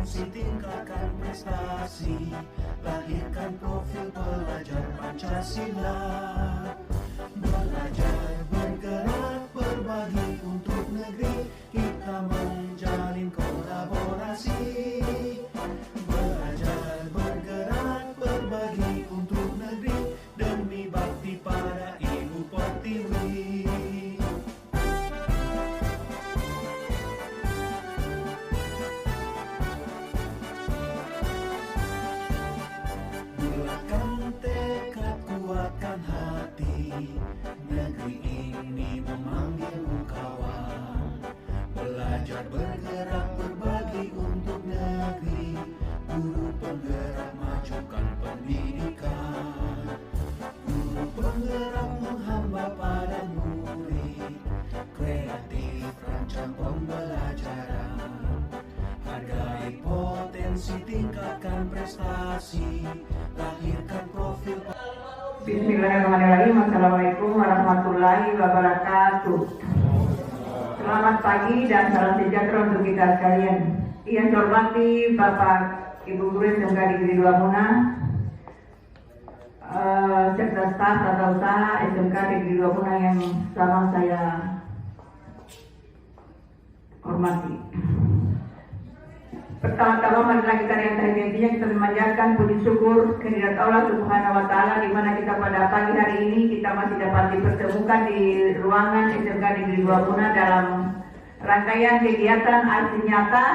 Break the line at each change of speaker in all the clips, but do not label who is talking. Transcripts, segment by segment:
berpotensi tingkatkan prestasi, lahirkan profil pelajar Pancasila. Belajar, bergerak, berbagi untuk negeri, kita menjalin kolaborasi. Belajar, bergerak, berbagi untuk negeri, demi bakti pada Ibu Pertiwi. Kuatkan hati, negeri ini memanggilmu kawan. Belajar, bergerak, berbagi untuk negeri, guru penggerak majukan pendidikan. Guru penggerak menghamba pada murid, kreatif rancang pembelajaran. Hargai potensi, tingkatkan prestasi, lahirkan profil.
Bismillahirrahmanirrahim. Assalamualaikum warahmatullahi wabarakatuh. Selamat pagi dan salam sejahtera untuk kita sekalian. Yang saya hormati Bapak Ibu Guru SMK Negeri 2 Muna, serta staf tata usaha SMK Negeri 2 Muna yang sama saya hormati. Pertama-tama marilah kita yang intinya kita memanjatkan puji syukur kehadirat Allah Subhanahu wa taala, di mana kita pada pagi hari ini kita masih dapat dipertemukan di ruangan SMK Negeri 2 Muna dalam rangkaian kegiatan aksi nyata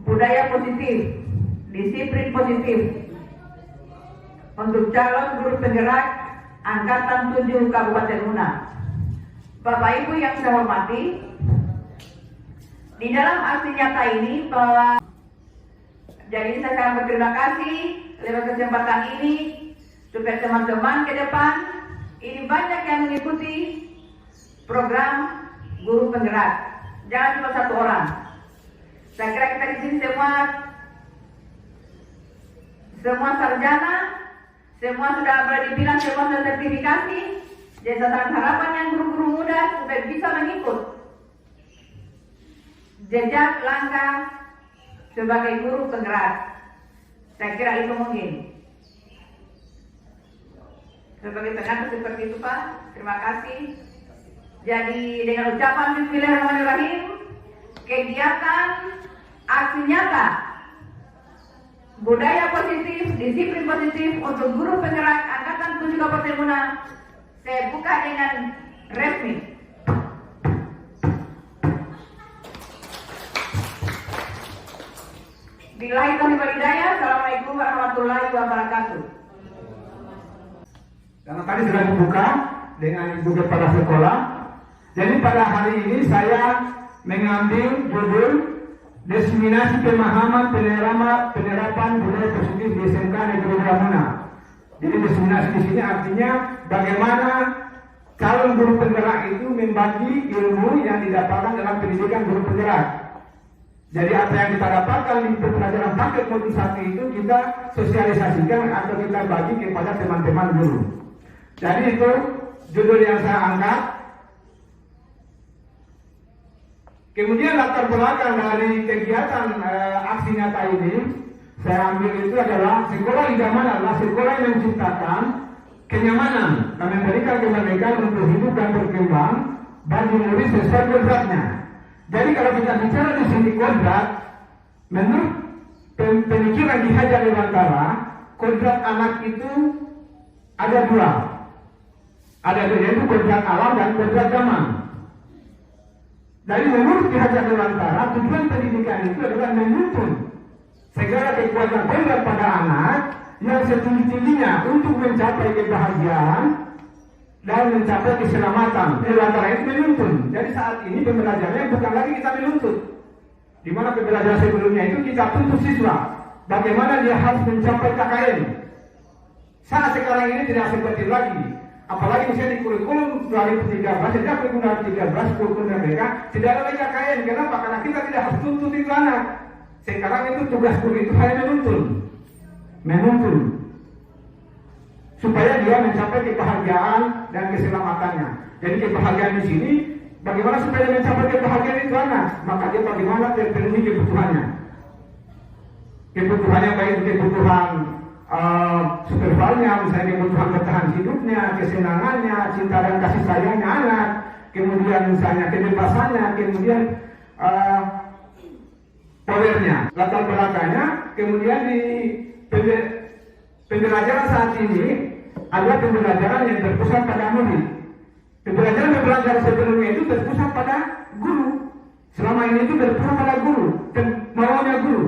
budaya positif, disiplin positif untuk calon guru penggerak angkatan 7 Kabupaten Muna. Bapak Ibu yang saya hormati, di dalam aksi nyata ini jadi saya sangat berterima kasih lewat kesempatan ini supaya teman-teman ke depan ini banyak yang mengikuti program guru penggerak. Jangan cuma satu orang. Saya kira kita di sini semua sarjana, semua sudah boleh dibilang semua sudah sertifikasi. Jadi saya sangat harapan yang guru-guru muda supaya bisa mengikut jejak langkah sebagai guru penggerak. Saya kira itu mungkin. Sebagai pengantar seperti itu Pak, terima kasih. Jadi dengan ucapan Bismillahirrahmanirrahim, kegiatan aksi nyata budaya positif, disiplin positif untuk guru penggerak angkatan 7 Kabupaten Muna saya buka dengan resmi. Billahi taufiq wal hidayah. Assalamualaikum warahmatullahi wabarakatuh.
Karena tadi sudah dibuka dengan Ibu Kepala Sekolah. Jadi pada hari ini saya mengambil judul Diseminasi Pemahaman Penerapan Budaya Positif di SMK Negeri 2 Muna. Jadi diseminasi di sini artinya bagaimana calon guru penggerak itu membagi ilmu yang didapatkan dalam pendidikan guru penggerak. Jadi apa yang kita dapatkan di pelajaran paket modul 1 itu kita sosialisasikan atau kita bagi kepada teman-teman guru. Jadi itu judul yang saya angkat. Kemudian latar belakang dari kegiatan aksi nyata ini saya ambil itu adalah sekolah idaman adalah sekolah yang menciptakan kenyamanan dan memberikan kemerdekaan untuk hidup dan berkembang bagi murid sesuai kodratnya. Jadi kalau kita bicara di sini kodrat, menurut pemikiran di Hajar Dewantara, kodrat anak itu ada dua. Ada yaitu kodrat alam dan kodrat zaman. Dari menurut Ki Hajar Dewantara, tujuan pendidikan itu adalah menuntun segala kekuatan kodrat pada anak yang setinggi-tingginya untuk mencapai kebahagiaan dan mencapai keselamatan. Dewantara itu menuntun. Jadi saat ini pembelajarannya bukan lagi kita menuntut. Di mana pembelajaran sebelumnya itu kita tuntut siswa bagaimana dia harus mencapai KKN. Saat sekarang ini tidak seperti lagi. Apalagi misalnya di kurikulum 2013, sejak kurikulum 2013, kurikulum mereka tidak ada lagi KKN. Kenapa? Karena kita tidak harus tuntut itu anak. Sekarang itu tugas guru itu hanya menuntun supaya dia mencapai kebahagiaan dan keselamatannya. Jadi kebahagiaan di sini, bagaimana supaya dia mencapai kebahagiaan itu anak? Maka dia bagaimana terpenuhi kebutuhannya. kebutuhannya baik kebutuhan survivalnya, misalnya kebutuhan bertahan hidupnya, kesenangannya, cinta dan kasih sayangnya anak, kemudian misalnya kebebasannya, kemudian powernya, latar belakangnya, kemudian di pembelajaran saat ini adalah pembelajaran yang terpusat pada murid. Pembelajaran sebelumnya itu terpusat pada guru. Selama ini itu terpusat pada guru dan maunya guru.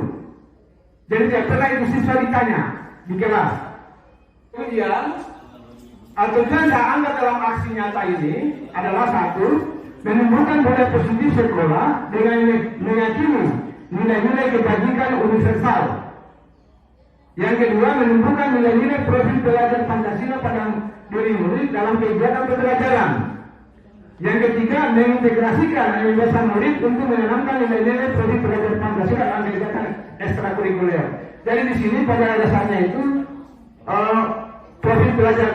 Jadi tidak pernah itu siswa ditanya di kelas. Kemudian tujuan saya anggap dalam aksi nyata ini adalah satu, menumbuhkan budaya positif sekolah dengan meyakini nilai-nilai kebajikan universal. Yang kedua, menumbuhkan nilai-nilai profil belajar Pancasila pada diri murid dalam kegiatan pembelajaran. Yang ketiga, mengintegrasikan kebebasan murid untuk menanamkan nilai-nilai profil belajar Pancasila dalam kegiatan ekstrakurikuler. Jadi di sini pada dasarnya itu profil belajar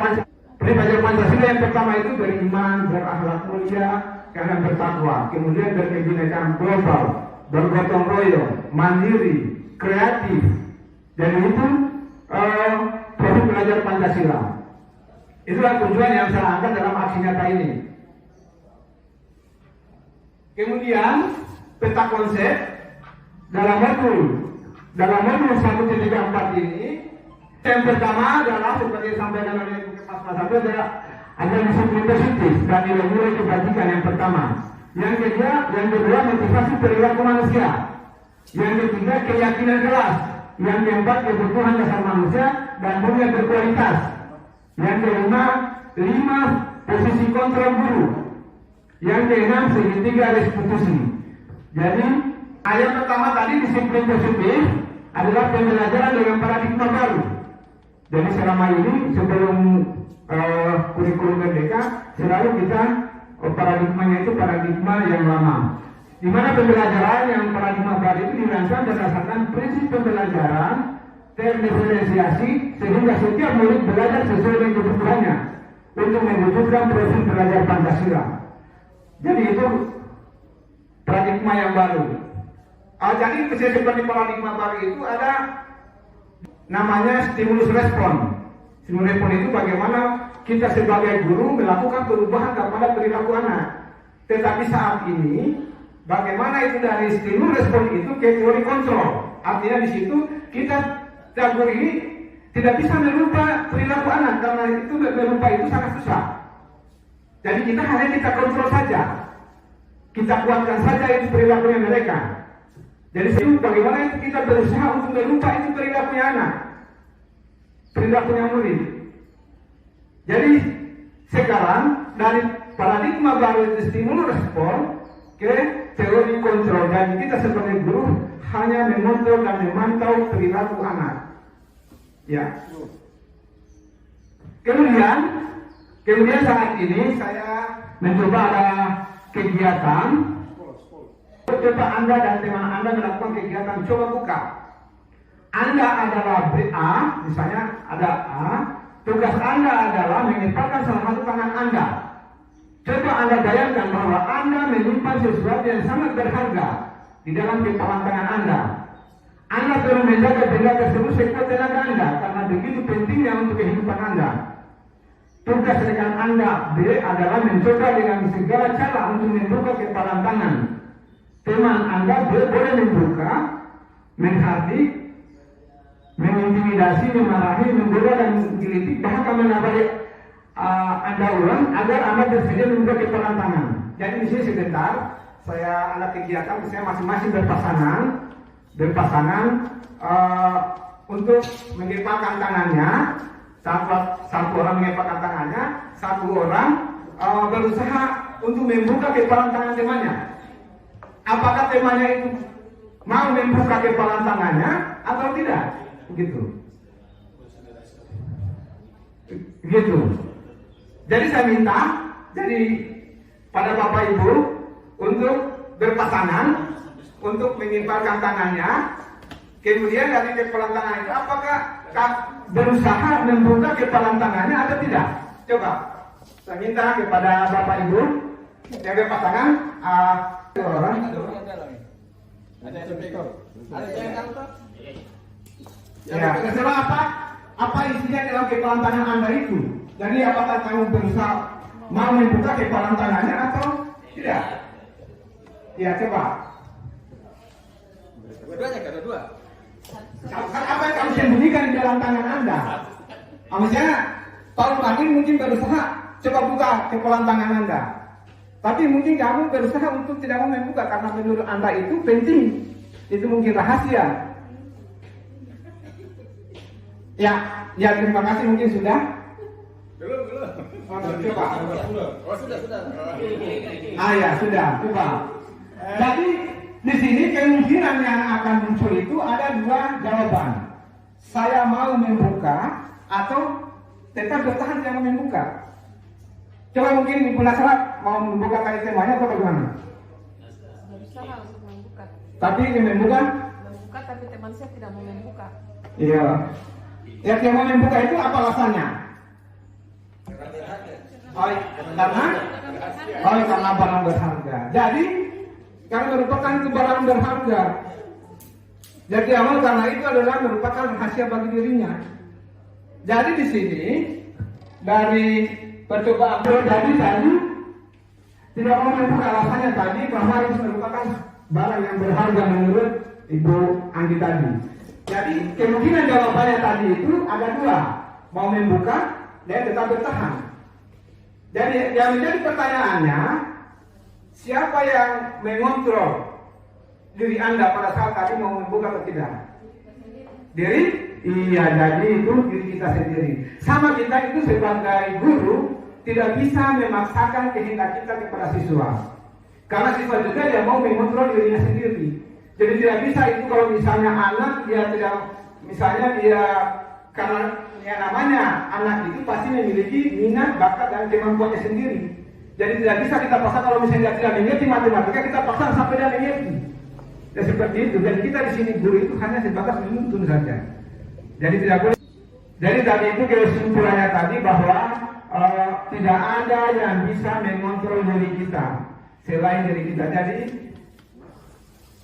Pancasila yang pertama itu beriman, berakhlak mulia, karena bertakwa, kemudian berkebinekaan global, bergotong royong, mandiri, kreatif. Jadi itu profil belajar Pancasila. Itulah tujuan yang saya angkat dalam aksi nyata ini. Kemudian peta konsep dalam modul 1.4 ini, yang pertama adalah seperti disampaikan oleh Mas Satu adalah ada disiplin positif dan nilai-nilai kebajikan yang pertama. Yang kedua motivasi perilaku manusia. Yang ketiga keyakinan kelas. Yang keempat kebutuhan dasar manusia dan dunia berkualitas. Yang kelima posisi kontrol guru. Yang keenam segitiga restitusi. Jadi ayat pertama tadi disiplin positif adalah pembelajaran dengan paradigma baru. Jadi selama ini sebelum kurikulum merdeka selalu kita paradigmanya itu paradigma yang lama. Di mana pembelajaran yang paradigma baru itu dirancang berdasarkan prinsip pembelajaran terdiferensiasi sehingga setiap murid belajar sesuai dengan kebutuhannya untuk mewujudkan profil belajar Pancasila. Jadi itu paradigma yang baru. Jadi seperti paradigma baru itu ada namanya stimulus respon. Stimulus respon itu bagaimana kita sebagai guru melakukan perubahan kepada perilaku anak. Tetapi saat ini bagaimana itu dari stimulus respon itu ke teori kontrol. Artinya di situ kita guru ini tidak bisa merubah perilaku anak karena itu merubah itu sangat susah. Jadi kita hanya kita kontrol saja, kita kuatkan saja itu perilakunya mereka. Jadi itu bagaimana itu kita berusaha untuk merubah itu perilakunya anak, perilakunya murid. Jadi sekarang dari paradigma baru itu stimulus respon ke teori kontrol. Dan kita sebagai guru hanya mengontrol dan memantau perilaku anak. Ya. Kemudian saat ini saya mencoba ada kegiatan. Coba Anda dan teman Anda melakukan kegiatan coba buka. Anda adalah A, misalnya ada A. Tugas Anda adalah menempatkan salah satu tangan Anda. Coba Anda bayangkan bahwa Anda menyimpan sesuatu yang sangat berharga di dalam kepalan tangan Anda. Anda perlu menjaga benda tersebut sekuat tenaga Anda karena begitu pentingnya untuk kehidupan Anda. Tugas rekan Anda B adalah mencoba dengan segala cara untuk membuka kepalan tangan. Teman Anda B boleh membuka, menghardik, mengintimidasi, memarahi, membola dan menggelitik, bahkan menabrak Anda ulang agar Anda bersedia membuka kepalan tangan. Jadi di sini sebentar saya ada kegiatan, saya masing-masing berpasangan untuk mengepakkan tangannya. Satu orang mengepakkan tangannya, satu orang berusaha untuk membuka kepalan tangan temannya. Apakah temannya itu mau membuka kepalan tangannya atau tidak? Begitu. Jadi saya minta pada Bapak Ibu untuk berpasangan untuk mengibarkan tangannya. Kemudian dari kepalan tangan itu apakah berusaha membuka kepalan tangannya atau tidak? Coba saya minta kepada Bapak Ibu yang berpasangan orang. Ada yang Ya, terserah apa isinya dalam kepalan tangan Anda itu. Jadi apakah kamu berusaha mau membuka kepalan tangannya atau tidak? Ya, coba.
Dua-duanya, kedua-dua.
Apa yang kamu sembunyikan di dalam tangan Anda? Misalnya, tahun tadi mungkin berusaha coba buka kepalan tangan Anda. Tapi mungkin kamu berusaha untuk tidak mau membuka karena menurut Anda itu penting. Itu mungkin rahasia. Ya, terima kasih mungkin sudah.
Belum.
Coba.
Oh, sudah.
Ya, sudah. Coba. Jadi di sini kemungkinan yang akan muncul itu ada dua jawaban. Saya mau membuka atau tetap bertahan tidak mau membuka. Coba mungkin Ibu Nasrat mau membuka kali temanya atau bagaimana?
Berusaha untuk membuka.
Tapi ingin membuka?
Membuka tapi teman saya tidak mau membuka.
Iya. Yang tidak mau membuka itu apa alasannya? Karena barang berharga. Jadi karena merupakan itu barang berharga. Jadi awal karena itu adalah merupakan rahasia bagi dirinya. Jadi di sini dari percobaan jadi tadi tidak mau membuka alasannya tadi bahwa itu merupakan barang yang berharga menurut Ibu Andi tadi. Jadi kemungkinan jawabannya tadi itu ada dua, mau membuka dan tetap bertahan. Jadi yang menjadi pertanyaannya, siapa yang mengontrol diri Anda pada saat tadi mau membuka atau tidak? Diri? Iya, jadi itu diri kita sendiri. Sama kita itu sebagai guru tidak bisa memaksakan kehendak kita kepada siswa. Karena siswa juga dia mau mengontrol dirinya sendiri. Jadi tidak bisa itu kalau misalnya anak dia tidak, misalnya dia karena yang namanya anak itu pasti memiliki minat, bakat dan kemampuannya sendiri. Jadi tidak bisa kita paksa kalau misalnya dia tidak mengerti matematika kita paksa sampai dia mengerti. Ya seperti itu. Dan kita di sini guru itu hanya sebatas menuntun saja. Jadi tidak boleh. Jadi tadi itu kesimpulannya tadi bahwa tidak ada yang bisa mengontrol diri kita selain diri kita. Jadi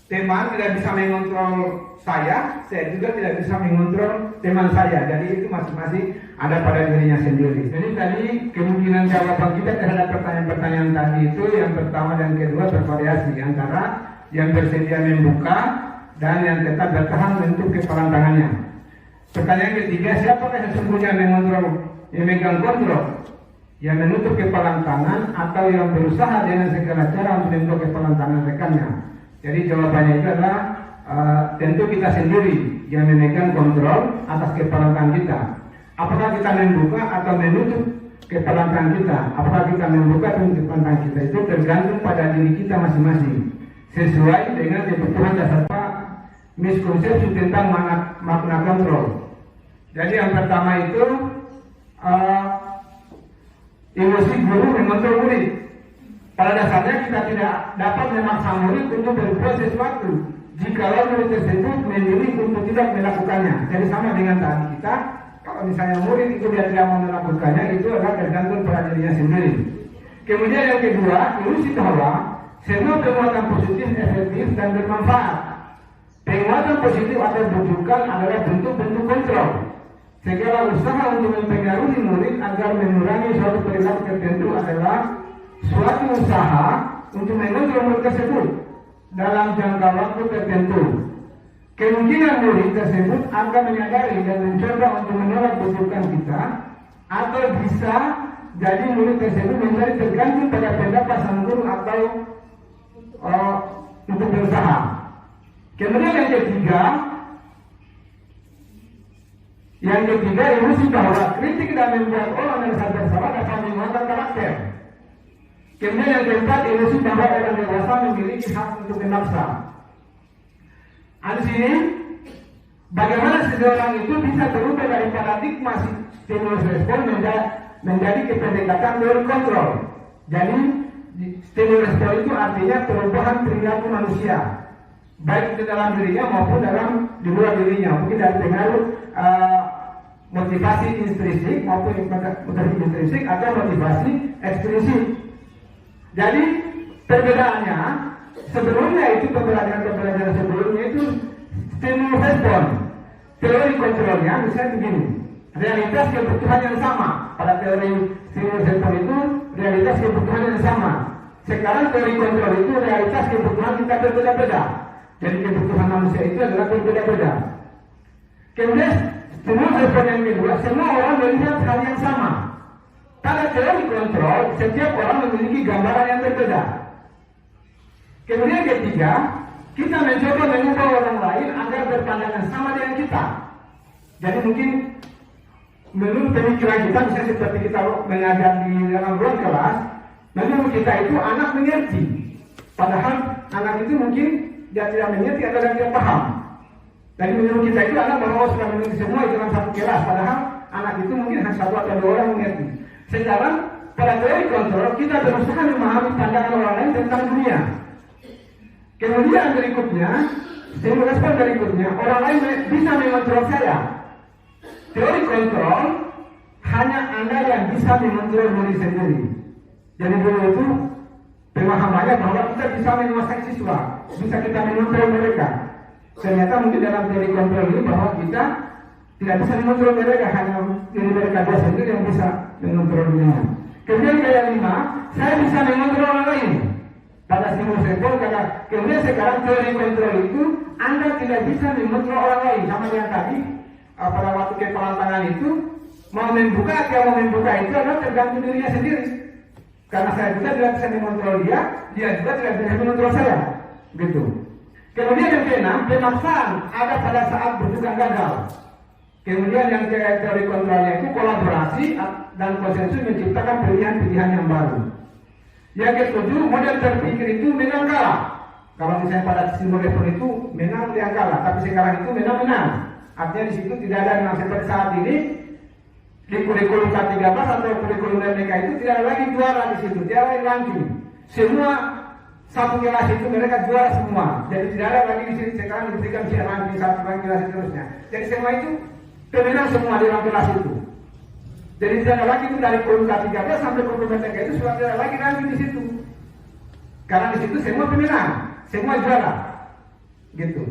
teman tidak bisa mengontrol saya juga tidak bisa mengontrol teman saya. Jadi itu masing-masing ada pada dirinya sendiri. Jadi tadi kemungkinan jawaban kita terhadap pertanyaan-pertanyaan tadi itu yang pertama dan kedua bervariasi antara yang bersedia membuka dan yang tetap bertahan untuk kepalan tangannya. Pertanyaan ketiga, siapa yang sesungguhnya mengontrol, yang megang kontrol, yang menutup kepalan tangan atau yang berusaha dengan segala cara untuk menutup kepalan tangan rekannya? Jadi jawabannya itu adalah tentu kita sendiri yang memegang kontrol atas kepalan tangan kita. Apakah kita membuka atau menutup kepalan tangan kita? Apakah kita membuka atau menutup kepalan tangan kita? Itu tergantung pada diri kita masing-masing. Sesuai dengan kebutuhan dasar miskonsepsi tentang makna kontrol. Jadi yang pertama itu emosi guru mengontrol murid. Pada dasarnya kita tidak dapat memaksa murid untuk berbuat sesuatu jikalau murid tersebut memilih untuk tidak melakukannya. Jadi sama dengan tadi kita, kalau misalnya murid itu dia tidak mau melakukannya, itu adalah tergantung pada dirinya sendiri. Kemudian yang kedua, ilusi bahwa semua penguatan positif efektif dan bermanfaat. Penguatan positif atau bujukan adalah bentuk-bentuk kontrol. Segala usaha untuk mempengaruhi murid agar mengurangi suatu perilaku tertentu adalah suatu usaha untuk mengontrol murid tersebut dalam jangka waktu tertentu. Kemungkinan murid tersebut akan menyadari dan mencoba untuk menolak bujukan kita, atau bisa jadi murid tersebut menjadi tergantung pada pendapat sang guru atau untuk berusaha. Kemudian yang ketiga ilusi bahwa kritik dan membuat orang yang sadar salah dapat menguatkan karakter. Kemudian yang keempat, ilusi bahwa orang dewasa memiliki hak untuk memaksa. Di sini, bagaimana seseorang itu bisa berubah dari paradigma stimulus respon menjadi kependekatan teori kontrol. Jadi stimulus respon itu artinya perubahan perilaku manusia, baik di dalam dirinya maupun di luar dirinya, mungkin dari pengaruh motivasi intrinsik maupun motivasi intrinsik atau motivasi ekstrinsik. Jadi perbedaannya sebelumnya itu pembelajaran sebelumnya itu stimulus respon. teori kontrolnya misalnya begini, realitas kebutuhan yang sama. Pada teori stimulus sektor itu realitas kebutuhan yang sama. Sekarang teori kontrol itu realitas kebutuhan kita berbeda-beda. Jadi kebutuhan manusia itu adalah berbeda-beda. Kemudian stimulus sektor yang kedua, semua orang melihat hal yang sama. Pada teori kontrol, setiap orang memiliki gambaran yang berbeda. Kemudian ketiga, kita mencoba mengubah orang lain agar berpandangan sama dengan kita. Jadi mungkin menurut pemikiran kita, misalnya seperti kita mengajar di dalam ruang kelas, menurut kita itu anak mengerti. Padahal anak itu mungkin dia tidak mengerti atau dia paham. Jadi menurut kita itu anak bahwa sudah mengerti semua di dalam satu kelas. Padahal anak itu mungkin hanya satu atau dua orang mengerti. Sekarang pada teori kontrol kita berusaha memahami pandangan orang lain tentang dunia. Kemudian berikutnya, respon berikutnya, orang lain bisa mengontrol saya. Teori kontrol hanya Anda yang bisa mengontrol diri sendiri. Jadi dulu itu pemahamannya bahwa kita bisa menguasai siswa, bisa kita mengontrol mereka. Ternyata mungkin dalam teori kontrol ini bahwa kita tidak bisa mengontrol mereka, hanya diri mereka dia sendiri yang bisa mengontrol dunia. Kemudian yang 5, saya bisa mengontrol orang lain. Pada stimulus sektor, kemudian sekarang teori kontrol itu Anda tidak bisa mengontrol orang lain. Sama yang tadi pada waktu kepalan tangan itu mau membuka atau mau membuka itu adalah tergantung dirinya sendiri. Karena saya juga tidak bisa mengontrol dia juga tidak bisa mengontrol saya. Gitu. Kemudian yang keenam, pemaksaan ada pada saat berjuang gagal. Kemudian yang teori kontrolnya itu kolaborasi dan konsensus menciptakan pilihan-pilihan yang baru. Yang ketujuh, model terpikir itu menang kalah. Kalau misalnya pada stimulus respon itu menang yang kalah, tapi sekarang itu menang-menang. Artinya di situ tidak ada yang seperti saat ini di kurikulum K13 atau kurikulum mereka itu tidak ada lagi juara di situ, tidak ada lagi ranking. Semua satu kelas itu mereka juara semua. Jadi tidak ada lagi di sini sekarang diberikan ranking satu ranking seterusnya. Jadi semua itu pemenang semua di dalam kelas itu. Jadi tidak ada lagi itu dari kurikulum K13 sampai kurikulum mereka itu sudah tidak ada lagi ranking di situ. Karena di situ semua pemenang, semua juara, gitu.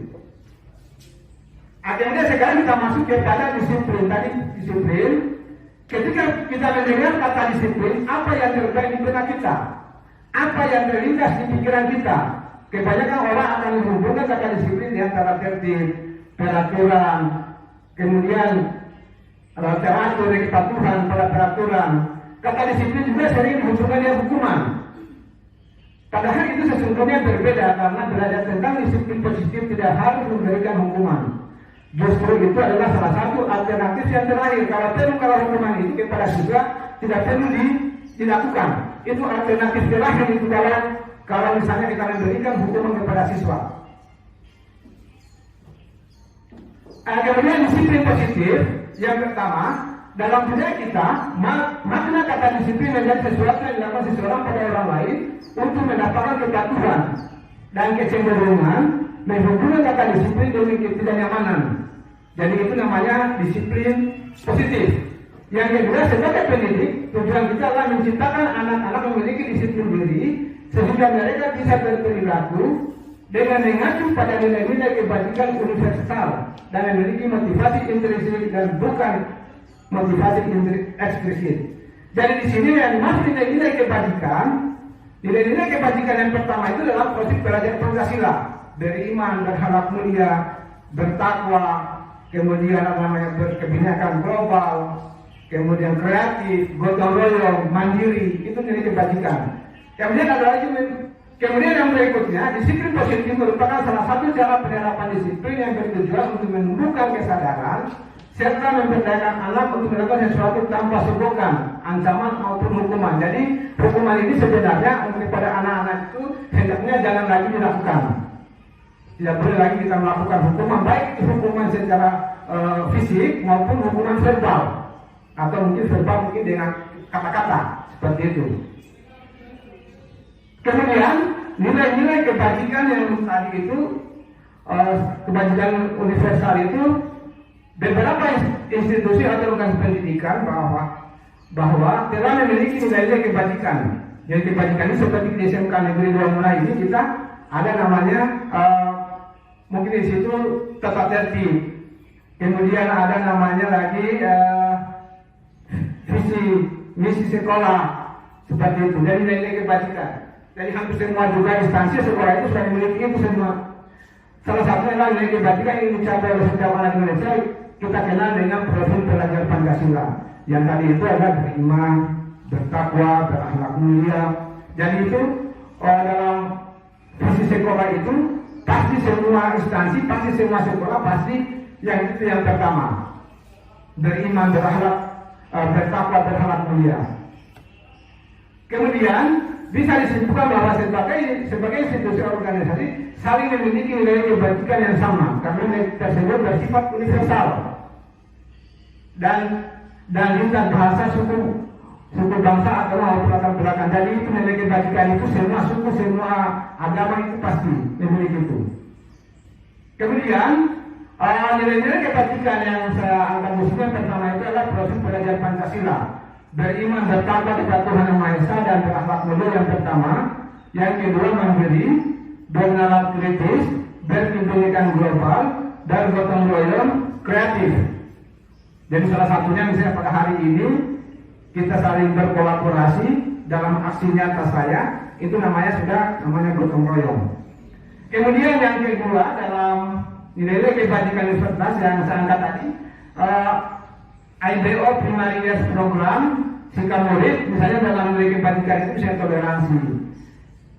Akhirnya sekarang kita masuk kepada disiplin. Tadi disiplin. Ketika kita mendengar kata disiplin, apa yang terbaik di benak kita? Apa yang terlintas di pikiran kita? Kebanyakan orang akan menghubungkan kata disiplin di antara tertib, peraturan, kemudian teratur, kepatuhan pada peraturan. Kata disiplin juga sering dihubungkan dengan hukuman. Padahal itu sesungguhnya berbeda karena belajar tentang disiplin positif tidak harus memberikan hukuman. Justru itu adalah salah satu alternatif yang terakhir. Kalau hukuman itu kepada siswa tidak perlu dilakukan. Itu alternatif terakhir itu kalau misalnya kita memberikan hukuman kepada siswa. Kemudian disiplin positif yang pertama, dalam budaya kita makna kata disiplin menjadi sesuatu yang dilakukan seseorang pada orang lain untuk mendapatkan kepatuhan dan kecenderungan menghubungkan kata disiplin dengan ketidaknyamanan. Jadi itu namanya disiplin positif. Yang kedua, sebagai pendidik, tujuan kita adalah menciptakan anak-anak memiliki disiplin diri sehingga mereka bisa berperilaku dengan mengacu pada nilai-nilai kebajikan universal dan memiliki motivasi intrinsik dan bukan motivasi eksplisit. Jadi di sini yang dimaksud nilai-nilai kebajikan, nilai-nilai kebajikan yang pertama itu dalam proses belajar Pancasila, beriman, berhalal mulia, bertakwa, kemudian namanya berkebinekaan global, kemudian kreatif, gotong royong, mandiri, itu nilai kebajikan. Kemudian ada lagi, kemudian yang berikutnya, disiplin positif merupakan salah satu cara penerapan disiplin yang bertujuan untuk menumbuhkan kesadaran serta memberdayakan anak untuk melakukan sesuatu tanpa sogokan, ancaman maupun hukuman. Jadi hukuman ini sebenarnya untuk kepada anak-anak itu hendaknya jangan lagi dilakukan. Tidak boleh lagi kita melakukan hukuman, baik itu hukuman secara fisik maupun hukuman verbal, atau mungkin verbal mungkin dengan kata-kata seperti itu. Kemudian nilai-nilai kebajikan yang tadi itu kebajikan universal itu beberapa institusi atau lembaga pendidikan bahwa telah memiliki nilai-nilai kebajikan. Jadi kebajikan ini seperti di SMK Negeri 2 Mulai ini kita ada namanya mungkin di situ tata tertib, Kemudian ada namanya lagi visi misi sekolah seperti itu. Jadi nilai kebajikan. Jadi hampir semua juga instansi sekolah itu sudah memiliki itu semua. Salah satunya adalah nilai kebajikan yang dicapai oleh setiap anak Indonesia. Kita kenal dengan profil pelajar Pancasila. Yang tadi itu adalah beriman, bertakwa, berakhlak mulia. Jadi itu dalam visi sekolah itu pasti semua instansi, pasti semua sekolah pasti yang itu yang pertama. Beriman, berakhlak, bertakwa, berakhlak mulia. Kemudian bisa disimpulkan bahwa sebagai institusi organisasi saling memiliki nilai kebajikan yang sama karena nilai tersebut bersifat universal dan lintas bahasa suku bangsa atau latar belakang. Jadi itu nilai kebajikan itu semua suku, semua agama itu pasti memiliki itu. Kemudian nilai-nilai kebajikan yang saya angkat di sini pertama itu adalah profil pelajar Pancasila. Beriman, bertakwa kepada Tuhan Yang Maha Esa dan berakhlak mulia yang pertama. Yang kedua mandiri, bernalar kritis, berpendidikan global, dan gotong royong kreatif. Jadi salah satunya misalnya pada hari ini kita saling berkolaborasi dalam aksi nyata saya, itu namanya gotong royong. Kemudian yang kedua dalam nilai kebajikan universitas yang saya angkat tadi, IBO Primary Years Program sikap murid, misalnya dalam nilai kebajikan itu misalnya toleransi,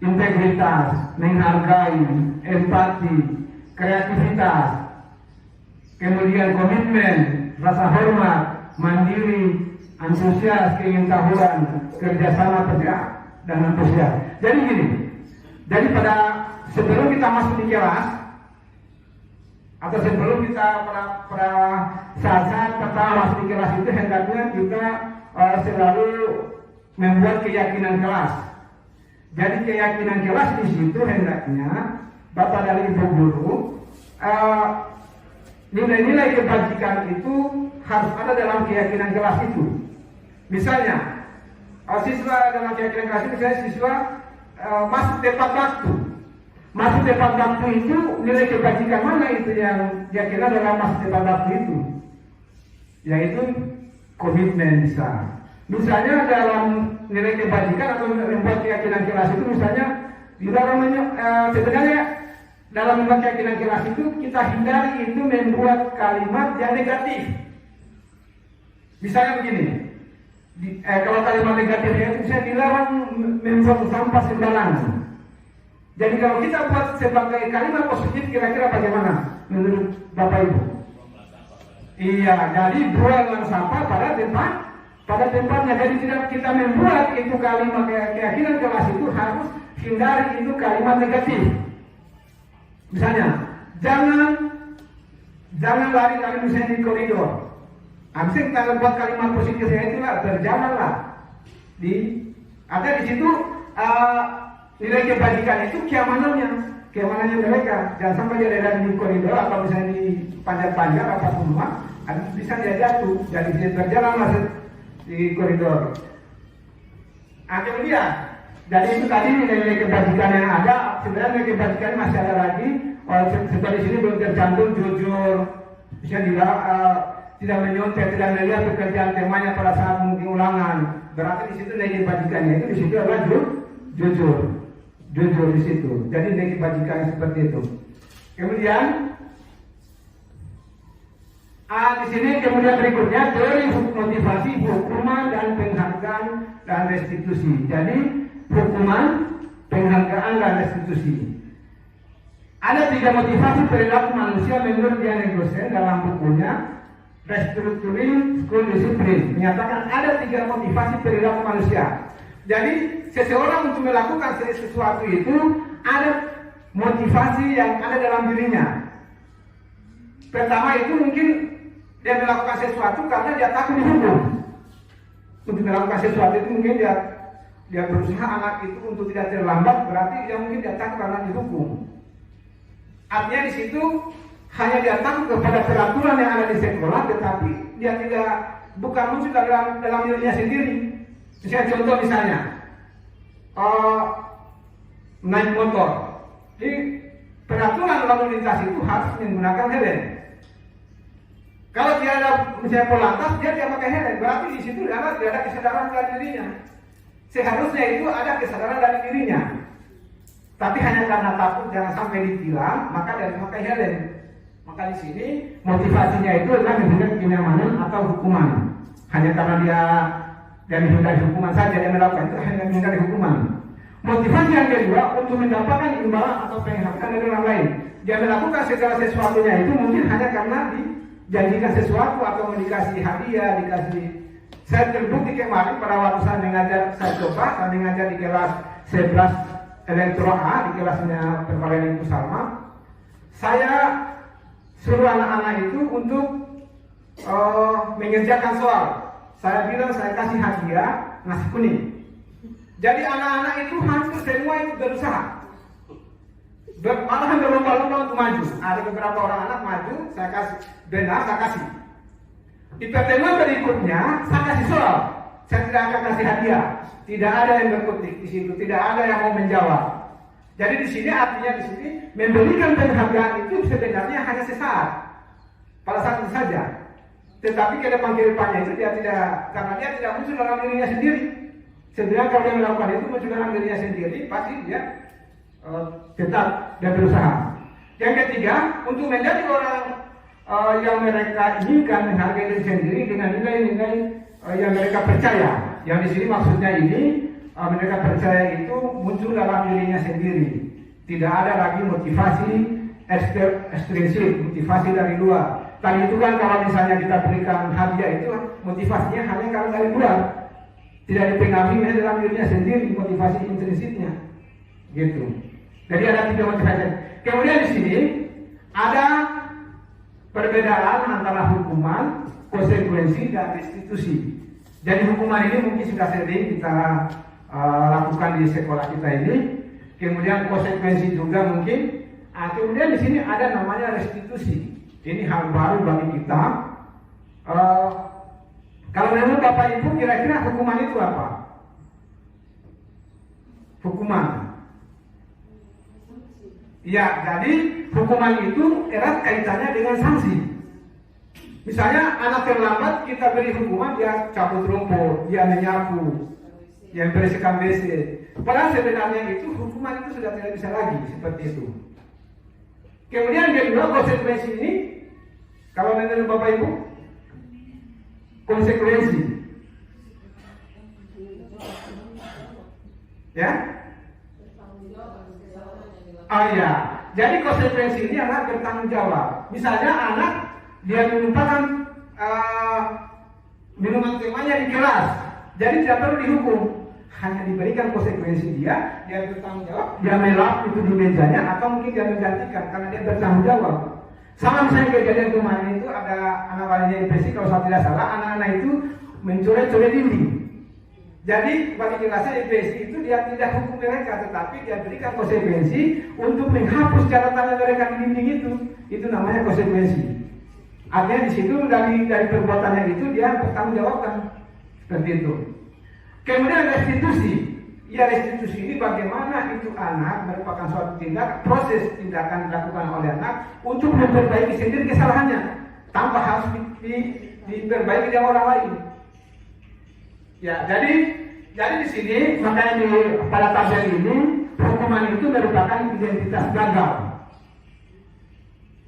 integritas, menghargai, empati, kreativitas, kemudian komitmen, rasa hormat, mandiri, antusias, keingintahuan, kerjasama, tegak, dan antusias. Jadi gini, jadi sebelum kita masuk di kelas atau sebelum kita pada saat-saat pertama masuk di kelas itu hendaknya kita selalu membuat keyakinan kelas. Jadi keyakinan kelas di situ hendaknya Bapak dan Ibu guru nilai-nilai kebajikan itu harus ada dalam keyakinan kelas itu. Misalnya siswa dalam keyakinan kelas itu misalnya siswa masuk tepat waktu. Masuk tepat waktu itu nilai kebajikan mana itu yang dia kira dalam masuk tepat waktu itu? Yaitu komitmen bisa. Misalnya dalam nilai kebajikan atau membuat keyakinan kelas itu misalnya di dalam sebenarnya dalam membuat keyakinan kelas itu kita hindari itu membuat kalimat yang negatif. Misalnya begini, kalau kalimat negatifnya itu saya dilarang membuang sampah sembarangan. Jadi kalau kita buat sebagai kalimat positif kira-kira bagaimana menurut Bapak Ibu? Iya, jadi buang sampah pada tempatnya. Jadi tidak kita membuat itu kalimat keyakinan kelas itu harus hindari itu kalimat negatif. Misalnya, jangan lari-lari misalnya di koridor. Habis kita buat kalimat positifnya itulah berjalanlah. Ada di situ nilai kebajikan itu keamanannya mereka. Jangan sampai dia ada di koridor atau misalnya di panjang-panjang apa semua, bisa dia jatuh. Jadi dia berjalanlah di koridor. Kemudian dari itu tadi nilai kebajikan yang ada, sebenarnya nilai kebajikan masih ada lagi. Seperti sini belum tercantum jujur, bisa tidak menyontek, tidak melihat pekerjaan temannya pada saat mengikuti ulangan. Berarti di situ nilai kebajikannya itu di situ adalah jujur di situ. Jadi nilai kebajikan seperti itu. Kemudian di sini kemudian berikutnya teori motivasi, hukuman dan penghargaan dan restitusi. Jadi hukuman, penghargaan dan restitusi. Ada 3 motivasi perilaku manusia menurut Diane Gosen dalam bukunya Restructuring School Discipline, menyatakan ada 3 motivasi perilaku manusia. Jadi seseorang untuk melakukan sesuatu itu ada motivasi yang ada dalam dirinya. Pertama itu mungkin dia melakukan sesuatu karena dia takut dihukum. Untuk melakukan sesuatu itu mungkin dia berusaha anak itu untuk tidak terlambat, berarti dia mungkin dia takut karena dihukum. Artinya di situ hanya dia takut kepada peraturan yang ada di sekolah, tetapi dia bukan muncul dalam dirinya sendiri. Contoh misalnya naik motor, di peraturan lalu lintas itu harus menggunakan helm. Kalau dia ada misalnya polantas, dia pakai helm, berarti di situ anak tidak ada kesadaran dari dirinya. Seharusnya itu ada kesadaran dari dirinya. Tapi hanya karena takut jangan sampai ditilang, maka dia memakai helm. Maka di sini motivasinya itu adalah menghindari kenyamanan atau hukuman. Hanya karena dia menghindari hukuman saja dia melakukan itu hanya menghindari hukuman. Motivasi yang kedua untuk mendapatkan imbalan atau penghargaan dari orang lain. Dia melakukan segala sesuatunya itu mungkin hanya karena dijanjikan sesuatu atau dikasih hadiah, dikasih. Saya terbukti kemarin pada waktu saya mengajar, saya mengajar di kelas 11 elektro A di kelasnya Perpalian Ibu Salma. Saya suruh anak-anak itu untuk mengerjakan soal. Saya bilang saya kasih hadiah nasi kuning. Jadi anak-anak itu hampir semua itu berusaha. Malahan berlomba-lomba untuk maju. Ada beberapa orang anak maju, saya kasih benar, saya kasih. Di pertemuan berikutnya, saya kasih soal. Saya tidak akan kasih hadiah. Tidak ada yang berkutik di situ, tidak ada yang mau menjawab. Jadi di sini artinya di sini memberikan penghargaan itu sebenarnya hanya sesaat, pada saat itu saja. Tetapi ke depan-kedepannya itu dia tidak, karena dia tidak muncul dalam dirinya sendiri. Sebenarnya kalau dia melakukan itu muncul dalam dirinya sendiri, pasti dia tetap dan berusaha. Yang ketiga, untuk menjadi orang yang mereka inginkan menghargai diri sendiri dengan nilai-nilai yang mereka percaya. Yang di sini maksudnya ini mereka percaya itu muncul dalam dirinya sendiri. Tidak ada lagi motivasi ekstrinsik, motivasi dari luar. Tadi itu kan kalau misalnya kita berikan hadiah itu motivasinya hanya karena dari luar, tidak dipengaruhi dalam dirinya sendiri, motivasi intrinsiknya, gitu. Jadi ada 3 motivasi. Kemudian di sini ada perbedaan antara hukuman, konsekuensi dan restitusi. Jadi hukuman ini mungkin sudah sering kita lakukan di sekolah kita ini. Kemudian konsekuensi juga mungkin. Kemudian di sini ada namanya restitusi. Ini hal baru bagi kita. Kalau menurut Bapak Ibu kira-kira hukuman itu apa? Hukuman. Ya, jadi hukuman itu erat kaitannya dengan sanksi. Misalnya anak terlambat kita beri hukuman, dia cabut rumput, dia menyapu, dia bersihkan WC. Padahal sebenarnya itu hukuman itu sudah tidak bisa lagi seperti itu. Kemudian kedua konsekuensi ini, kalau menurut Bapak Ibu, konsekuensi, ya? Oh ya, jadi konsekuensi ini anak bertanggung jawab. Misalnya anak dia menumpahkan minuman temannya di kelas, jadi tidak perlu dihukum, hanya diberikan konsekuensi dia bertanggung jawab, dia melap itu di mejanya atau mungkin dia menggantikan karena dia bertanggung jawab. Sama misalnya kejadian kemarin itu ada anak walinya IPC, kalau saya tidak salah, anak-anak itu mencoret-coret dinding. Jadi bagi jelasnya IPC itu dia tidak hukum mereka, tetapi dia berikan konsekuensi untuk menghapus catatan mereka di dinding itu. Itu namanya konsekuensi. Artinya di situ dari perbuatannya itu dia bertanggung jawabkan seperti itu. Kemudian restitusi. Ya, restitusi ini bagaimana itu anak merupakan suatu proses tindakan dilakukan oleh anak untuk memperbaiki sendiri kesalahannya tanpa harus diperbaiki dengan orang lain. Ya, jadi di sini makanya pada tabel ini hukuman itu merupakan identitas gagal.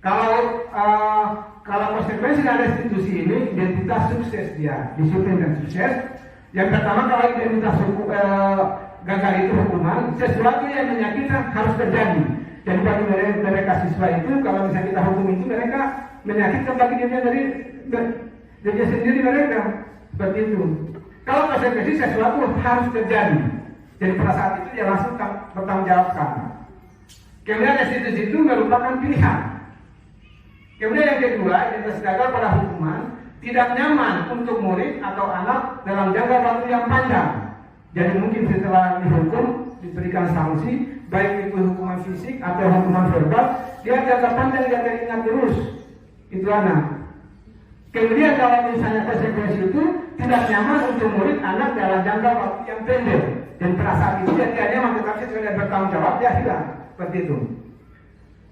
Kalau konsekuensi dan restitusi ini identitas sukses dia, disiplin dan sukses. Yang pertama kalau identitas gagal itu hukuman, sesuatu yang menyakitkan harus terjadi. Jadi bagi mereka siswa itu, kalau misalnya kita hukum itu mereka menyakitkan bagi dirinya sendiri mereka seperti itu. Kalau konsekuensi sesuatu harus terjadi, jadi pada saat itu dia langsung bertanggung jawabkan. Kemudian restitusi itu merupakan pilihan. Kemudian yang kedua, identitas gagal pada hukuman tidak nyaman untuk murid atau anak dalam jangka waktu yang panjang. Jadi mungkin setelah dihukum diberikan sanksi, baik itu hukuman fisik atau hukuman verbal, dia jangka panjang dia teringat terus itu anak. Kemudian kalau misalnya konsekuensi itu tidak nyaman untuk murid anak dalam jangka waktu yang pendek, dan pada saat itu dia nyaman, tetapi setelah bertanggung jawab dia hilang seperti itu.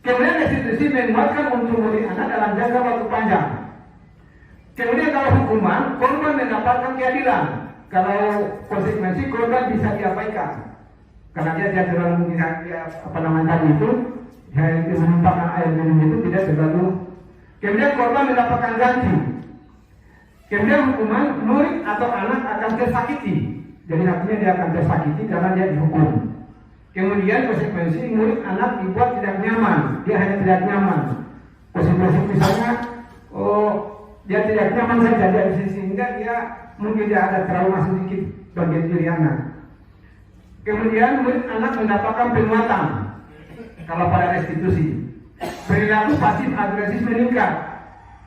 Kemudian restitusi menguatkan untuk murid anak dalam jangka waktu panjang. Kemudian kalau hukuman, korban mendapatkan keadilan. Kalau konsekuensi, korban bisa diabaikan. Karena dia terlalu melihat tadi itu, yang menumpahkan air minum itu tidak terlalu. Kemudian korban mendapatkan ganti. Kemudian hukuman, murid atau anak akan tersakiti. Jadi artinya dia akan tersakiti karena dia dihukum. Kemudian konsekuensi, murid anak dibuat tidak nyaman. Dia hanya tidak nyaman. Konsekuensi misalnya, dia tidak nyaman saja dari sehingga dia mungkin dia ada trauma sedikit bagian diri anak. Kemudian murid anak mendapatkan penguatan kalau pada restitusi. Perilaku pasif agresif meningkat.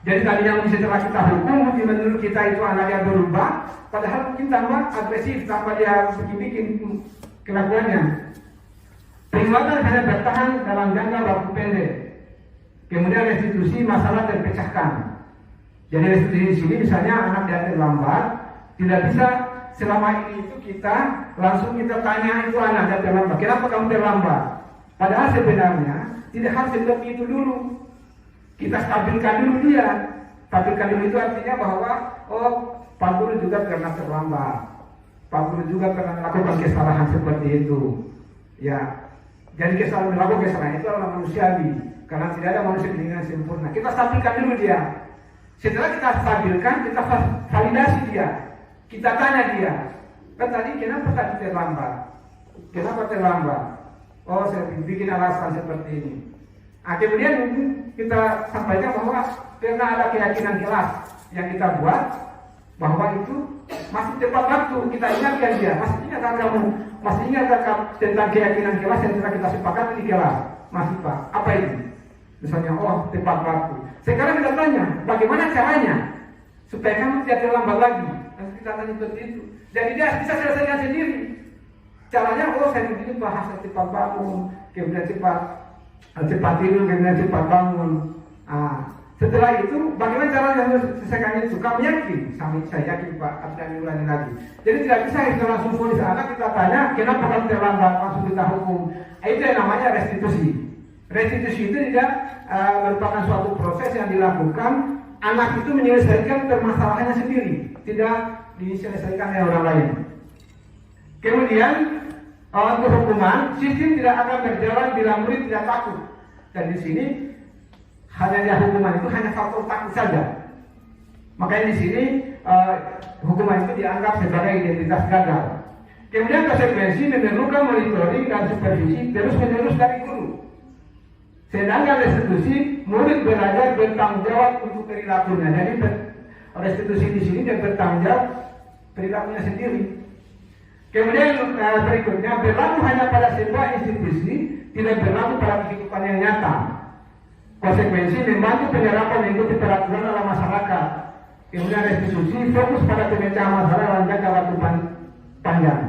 Jadi tadinya mungkin setelah kita hukum, mungkin menurut kita itu anaknya berubah, padahal mungkin tambah agresif tanpa dia bikin kelakuannya. Penguatan hanya bertahan dalam jangka waktu pendek. Kemudian restitusi masalah terpecahkan. Jadi restitusi di sini misalnya anak dia terlambat, tidak bisa selama ini itu kita langsung kita tanya itu anak dia terlambat. Kenapa kamu terlambat? Padahal sebenarnya tidak harus seperti itu dulu. Kita stabilkan dulu dia. Stabilkan dulu itu artinya bahwa Pak Guru juga pernah terlambat. Pak Guru juga pernah melakukan kesalahan seperti itu. Ya, jadi melakukan kesalahan itu adalah manusiawi. Karena tidak ada manusia dengan sempurna. Kita stabilkan dulu dia. Setelah kita stabilkan, kita validasi dia. Kita tanya dia, kan tadi kenapa tadi terlambat? Kenapa terlambat? Oh, saya bikin alasan seperti ini. Kemudian kita sampaikan bahwa pernah ada keyakinan kelas yang kita buat bahwa itu masih tepat waktu. Kita ingatkan dia. Masih ingatkan kamu? Masih ingatkan tentang keyakinan kelas yang telah kita sepakati di kelas? Masih Pak. Apa itu? Misalnya, tepat waktu. Sekarang kita tanya, bagaimana caranya supaya kamu tidak terlambat lagi? Nanti kita tanya seperti itu. Jadi dia bisa selesaikan sendiri. Caranya, saya begini bahasa cepat bangun, kemudian cepat tidur, kemudian cepat bangun. Setelah itu, bagaimana caranya harus selesaikan itu? Kamu yakin? Saya yakin Pak, tidak diulangi lagi. Jadi tidak bisa kita langsung polis anak, kita tanya, kenapa kamu terlambat? Langsung kita hukum. Itu yang namanya restitusi. Restitusi itu tidak merupakan suatu proses yang dilakukan. Anak itu menyelesaikan permasalahannya sendiri, tidak diselesaikan oleh orang lain. Kemudian untuk hukuman, sistem tidak akan berjalan bila murid tidak takut. Dan di sini hanya dia hukuman itu hanya faktor takut saja. Makanya di sini hukuman itu dianggap sebagai identitas gagal. Kemudian konsekuensi memerlukan monitoring dan supervisi terus-menerus dari guru. Sedangkan restitusi, murid belajar bertanggung jawab untuk perilakunya. Jadi restitusi di sini dia bertanggung jawab perilakunya sendiri. Kemudian berikutnya, berlaku hanya pada sebuah institusi, tidak berlaku pada kehidupan yang nyata. Konsekuensi membantu penyerapan mengikuti peraturan dalam masyarakat. Kemudian restitusi fokus pada pemecahan masalah dalam jangka waktu panjang.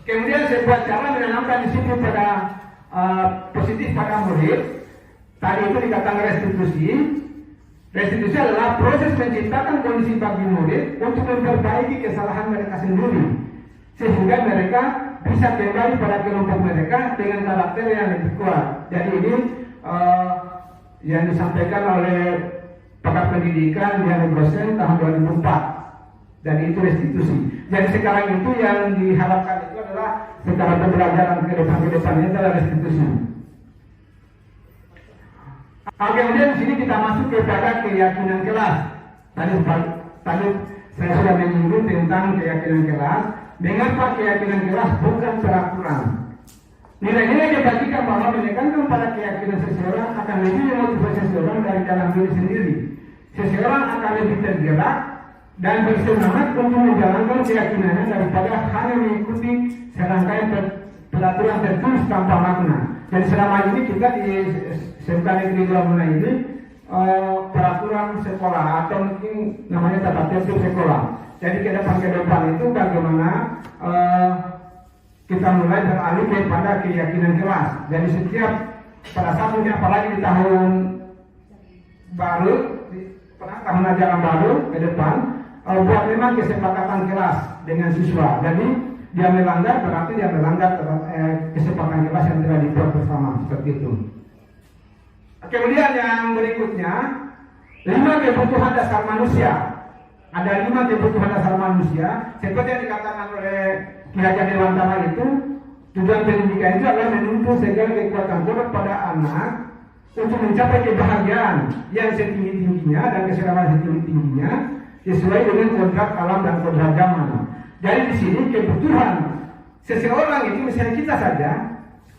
Kemudian sebuah cara menanamkan disiplin pada positif pada murid. Tadi itu dikatakan restitusi. Restitusi adalah proses menciptakan kondisi bagi murid untuk memperbaiki kesalahan mereka sendiri, sehingga mereka bisa kembali pada kelompok mereka dengan karakter yang lebih kuat. Jadi ini yang disampaikan oleh pakar pendidikan yang dosen tahun 2004. Dan itu restitusi. Jadi sekarang itu yang diharapkan itu adalah secara pembelajaran ke depan itu adalah restitusi. Kemudian di sini kita masuk kepada keyakinan kelas. Tadi saya sudah menyinggung tentang keyakinan kelas. Mengapa keyakinan kelas bukan peraturan? Nilai-nilai dibagikan bahwa menekankan pada keyakinan seseorang akan lebih memotivasi seseorang dari dalam diri sendiri. Seseorang akan lebih tergerak dan bersemangat untuk menjalankan keyakinannya daripada hanya mengikuti serangkaian peraturan tertulis tanpa makna. Dan selama ini kita di SMK Negeri Dua ini peraturan sekolah atau mungkin namanya tata tertib sekolah. Jadi ke depan itu bagaimana kita mulai beralih kepada keyakinan kelas. Jadi setiap pada satunya apalagi di tahun baru, tahun ajaran baru ke depan, buat memang kesepakatan kelas dengan siswa. Jadi dia melanggar berarti dia melanggar kesepakatan kelas yang telah dibuat bersama, seperti itu. Kemudian yang berikutnya 5 kebutuhan dasar manusia. Ada 5 kebutuhan dasar manusia. Seperti yang dikatakan oleh Ki Hajar Dewantara itu, tujuan pendidikan itu adalah menuntun segala kekuatan kodok pada anak untuk mencapai kebahagiaan yang setinggi-tingginya dan keselamatan setinggi-tingginya sesuai dengan kodrat alam dan kodrat zaman. Jadi di sini kebutuhan seseorang itu, misalnya kita saja,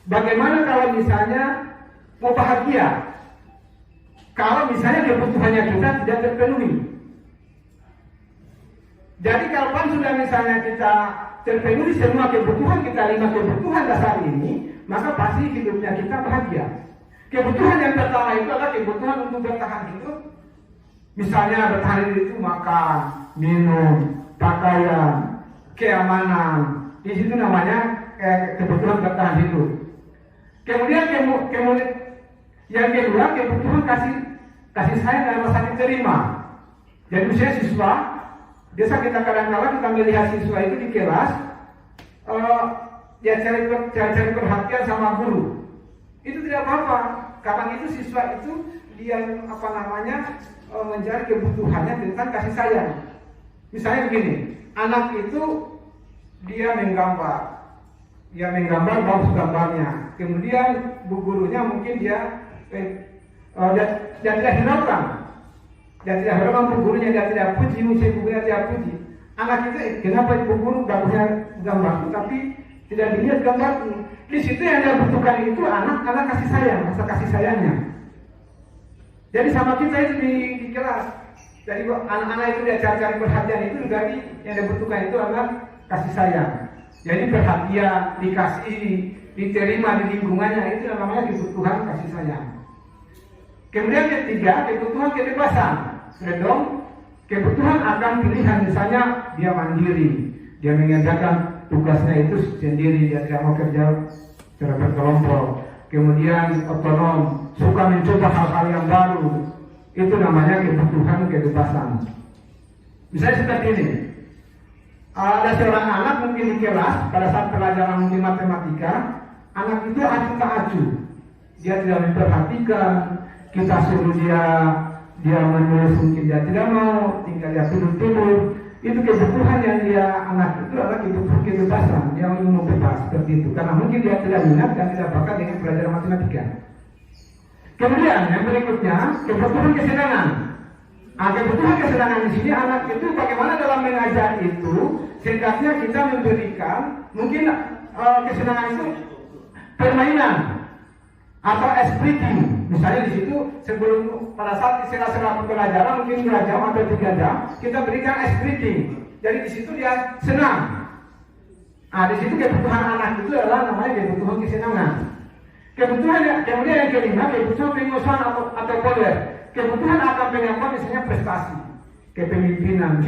bagaimana kalau misalnya mau bahagia? Kalau misalnya kebutuhannya kita tidak terpenuhi. Jadi kalau sudah misalnya kita terpenuhi semua kebutuhan kita, 5 kebutuhan dasar ini, maka pasti hidupnya kita bahagia. Kebutuhan yang pertama itu adalah kebutuhan untuk bertahan hidup. Misalnya bertahan hidup itu makan, minum, pakaian, keamanan. Di situ namanya kebutuhan bertahan hidup. Kemudian yang kedua, kebutuhan kasih sayang dan rasa diterima. Jadi saya siswa, biasa kita kadang-kadang kita melihat siswa itu di kelas, dia cari perhatian sama guru. Itu tidak apa-apa, karena itu siswa itu dia mencari kebutuhannya tentang kasih sayang. Misalnya begini, anak itu dia menggambar bagus gambarnya. Kemudian bu gurunya mungkin dia tidak hiraukan. Dia tidak hiraukan bu gurunya, dia tidak puji, bu gurunya tidak puji. Anak itu, kenapa bu guru bagusnya gambarku tapi tidak dilihat gambarku? Di situ yang dia butuhkan itu anak kasih sayang, rasa kasih sayangnya. Jadi sama kita itu di kelas. Jadi anak-anak itu dia cari perhatian itu, dari yang dia butuhkan itu adalah kasih sayang. Jadi perhatian, dikasih, diterima di lingkungannya, itu namanya kebutuhan kasih sayang. Kemudian ketiga, kebutuhan kebebasan. Sudah dong, kebutuhan akan pilihan, misalnya dia mandiri, dia mengerjakan tugasnya itu sendiri, dia tidak mau kerja secara berkelompok. Kemudian otonom, suka mencoba hal-hal yang baru, itu namanya kebutuhan kebebasan. Misalnya seperti ini, ada seorang anak mungkin di kelas pada saat pelajaran mungkin matematika, anak itu acuh tak acuh, dia tidak memperhatikan, kita suruh dia menulis mungkin dia tidak mau, tinggal dia tidur. Itu kebutuhan yang dia anak itu adalah kebutuhan kebebasan, dia mau bebas seperti itu, karena mungkin dia tidak minat dan tidak bakat dengan pelajaran matematika. Kemudian yang berikutnya kebutuhan kesenangan. Kebutuhan kesenangan di sini anak itu bagaimana dalam mengajar itu, setidaknya kita memberikan mungkin kesenangan itu permainan atau exciting. Misalnya di situ sebelum pada saat sela-sela pelajaran mungkin 2 jam atau 3 jam kita berikan exciting. Jadi di situ dia senang. Di situ kebutuhan anak itu adalah namanya kebutuhan kesenangan. Kemudian yang kelima, kebutuhan penguasaan atau power. Kebutuhan akan mengapa misalnya prestasi, kepemimpinan,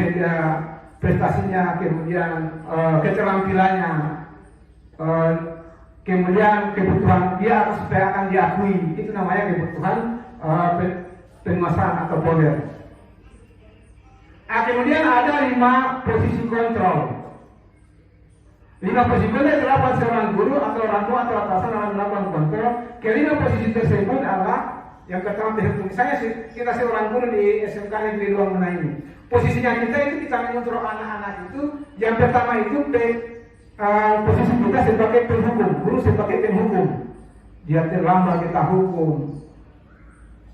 prestasinya, kemudian keterampilannya, kemudian kebutuhan dia supaya akan diakui, itu namanya kebutuhan penguasaan atau power. Kemudian ada 5 posisi kontrol. 5 posisi kontrol terdapat seorang guru atau orang tua atau atasan dalam melakukan kontrol. Kelima posisi tersebut adalah yang pertama berhitung. Kita seorang guru di SMK Negeri Ruang Mena ini. Posisinya kita itu kita mengontrol anak-anak itu. Yang pertama itu posisi kita sebagai penghukum, guru sebagai penghukum. Dia terlambat kita hukum.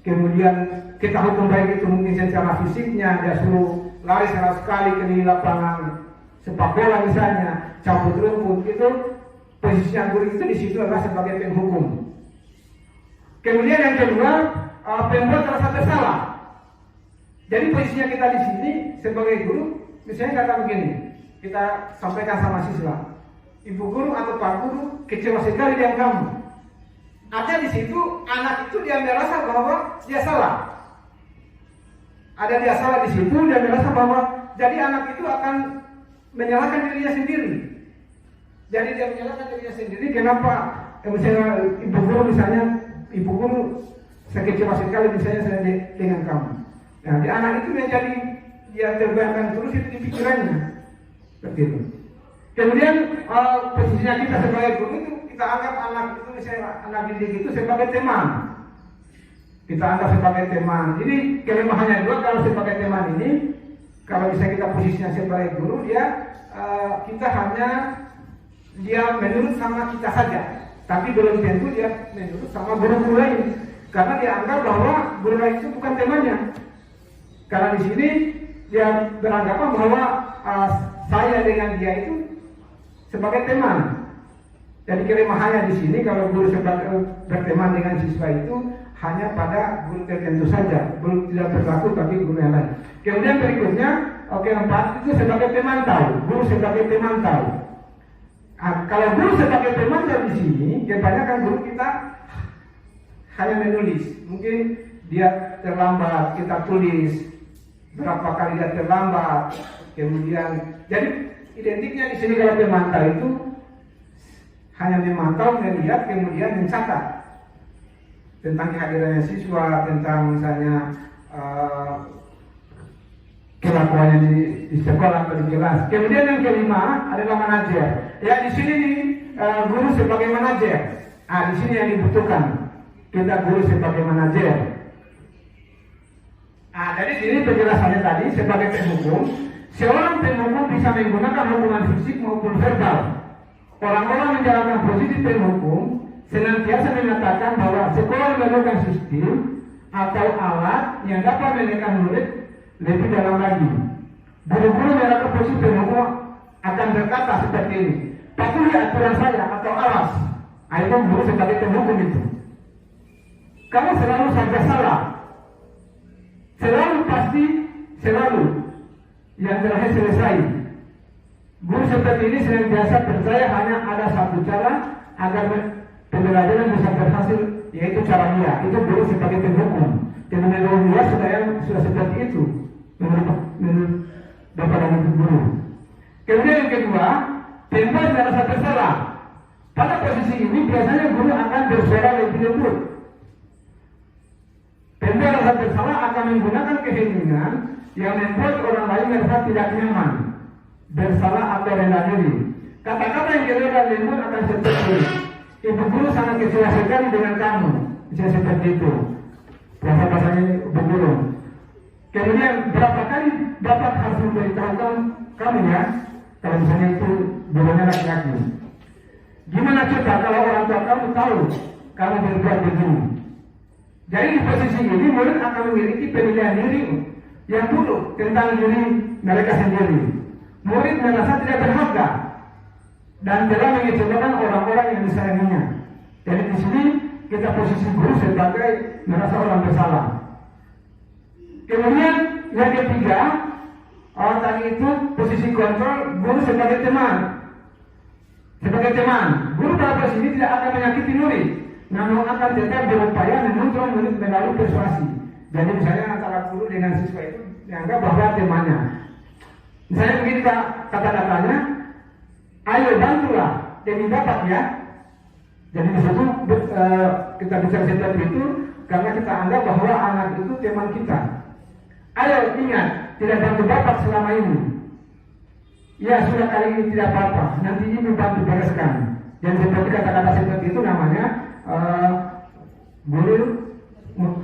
Kemudian kita hukum baik itu mungkin secara fisiknya, dia suruh lari 100 kali keliling lapangan sepak bola misalnya, cabut rumput, itu posisinya guru itu di situ adalah sebagai penghukum. Kemudian yang kedua, pembuat rasa bersalah. Jadi posisinya kita di sini sebagai guru, misalnya kata begini, kita sampaikan sama siswa, ibu guru atau pak guru kecewa sekali dengan kamu. Ada di situ anak itu dia merasa bahwa dia salah. Ada dia salah di situ, dia merasa bahwa jadi anak itu akan menyalahkan dirinya sendiri. Jadi dia menyalahkan dirinya sendiri. Kenapa? Misalnya ibu guru misalnya, ibu guru saya kecewa sekali misalnya saya dengan kamu. Nah, di anak itu menjadi dia terbayangkan terus itu di pikirannya. Seperti itu. Kemudian posisinya kita sebagai guru itu kita anggap anak itu misalnya anak didik itu sebagai teman. kita anggap sebagai teman. Ini kelemahannya juga kalau sebagai teman ini, kalau bisa kita posisinya sebagai guru, kita hanya dia menurut sama kita saja, tapi belum tentu dia menurut sama guru-guru lain, karena dia anggap bahwa guru lain itu bukan temannya. Karena di sini dia beranggapan bahwa saya dengan dia itu sebagai teman. Jadi kelemahannya di sini kalau guru berteman dengan siswa itu hanya pada guru tertentu saja, guru tidak berlaku tapi guru yang lain. Kemudian berikutnya, keempat itu sebagai pemantau, guru sebagai pemantau. Kalau guru sebagai pemantau di sini, kebanyakan guru kita hanya menulis. Mungkin dia terlambat, kita tulis berapa kali dia terlambat. Kemudian, jadi identiknya di sini kalau pemantau itu hanya memantau, melihat, kemudian mencatat tentang kehadirannya siswa, tentang misalnya kelakuannya di sekolah atau di kelas. Kemudian yang kelima adalah manajer. Ya di sini guru sebagai manajer. Di sini yang dibutuhkan kita guru sebagai manajer. Dari sini penjelasannya tadi sebagai penghukum, seorang penghukum bisa menggunakan hukuman fisik maupun verbal. Orang-orang menjalankan posisi penghukum senantiasa mengatakan bahwa sekolah memerlukan sistem atau alat yang dapat menekan murid lebih dalam lagi. Guru-guru menjalankan posisi penghukum akan berkata seperti ini, patuhi aturan saya atau awas. Itu guru sebagai penghukum itu. Kamu selalu saja salah, selalu pasti, selalu yang terakhir selesai. Guru seperti ini senantiasa percaya hanya ada satu cara agar pembelajaran bisa berhasil, yaitu cara dia. Itu guru sebagai penghukum. Dan menurut dia sudah seperti itu menurut Bapak dan Ibu guru. Kemudian yang kedua, pembuat merasa terserah. Pada posisi ini biasanya guru akan bersuara lebih lembut. Pembuat merasa tersalah akan menggunakan keheningan yang membuat orang lain merasa tidak nyaman, bersalah atau rendah diri. Kata-kata yang kira dan lembut akan seperti ibu guru sangat kecewa sekali dengan kamu, bisa seperti itu. Bahasa-bahasanya ibu guru. Kemudian berapa kali Bapak harus memberitahukan kamu ya, kalau misalnya itu gurunya laki-laki. Gimana coba kalau orang tua kamu tahu kamu berbuat begini? Jadi di posisi ini murid akan memiliki penilaian diri yang buruk tentang diri mereka sendiri. Murid merasa tidak berharga dan telah mengecewakan orang-orang yang disayanginya. Jadi di sini kita posisi guru sebagai merasa orang bersalah. Kemudian yang ketiga, tadi itu posisi kontrol guru sebagai teman. Sebagai teman, guru pada posisi ini tidak akan menyakiti murid, namun akan tetap berupaya mengontrol murid melalui persuasi. Jadi misalnya antara guru dengan siswa itu dianggap bahwa temannya. Misalnya begini kata-katanya, ayo bantulah demi Bapak ya. Jadi di situ kita bicara seperti itu karena kita anggap bahwa anak itu teman kita. Ayo ingat, tidak bantu Bapak selama ini. Ya sudah kali ini tidak apa-apa, nanti ibu bantu bereskan. Dan seperti kata-kata seperti itu namanya guru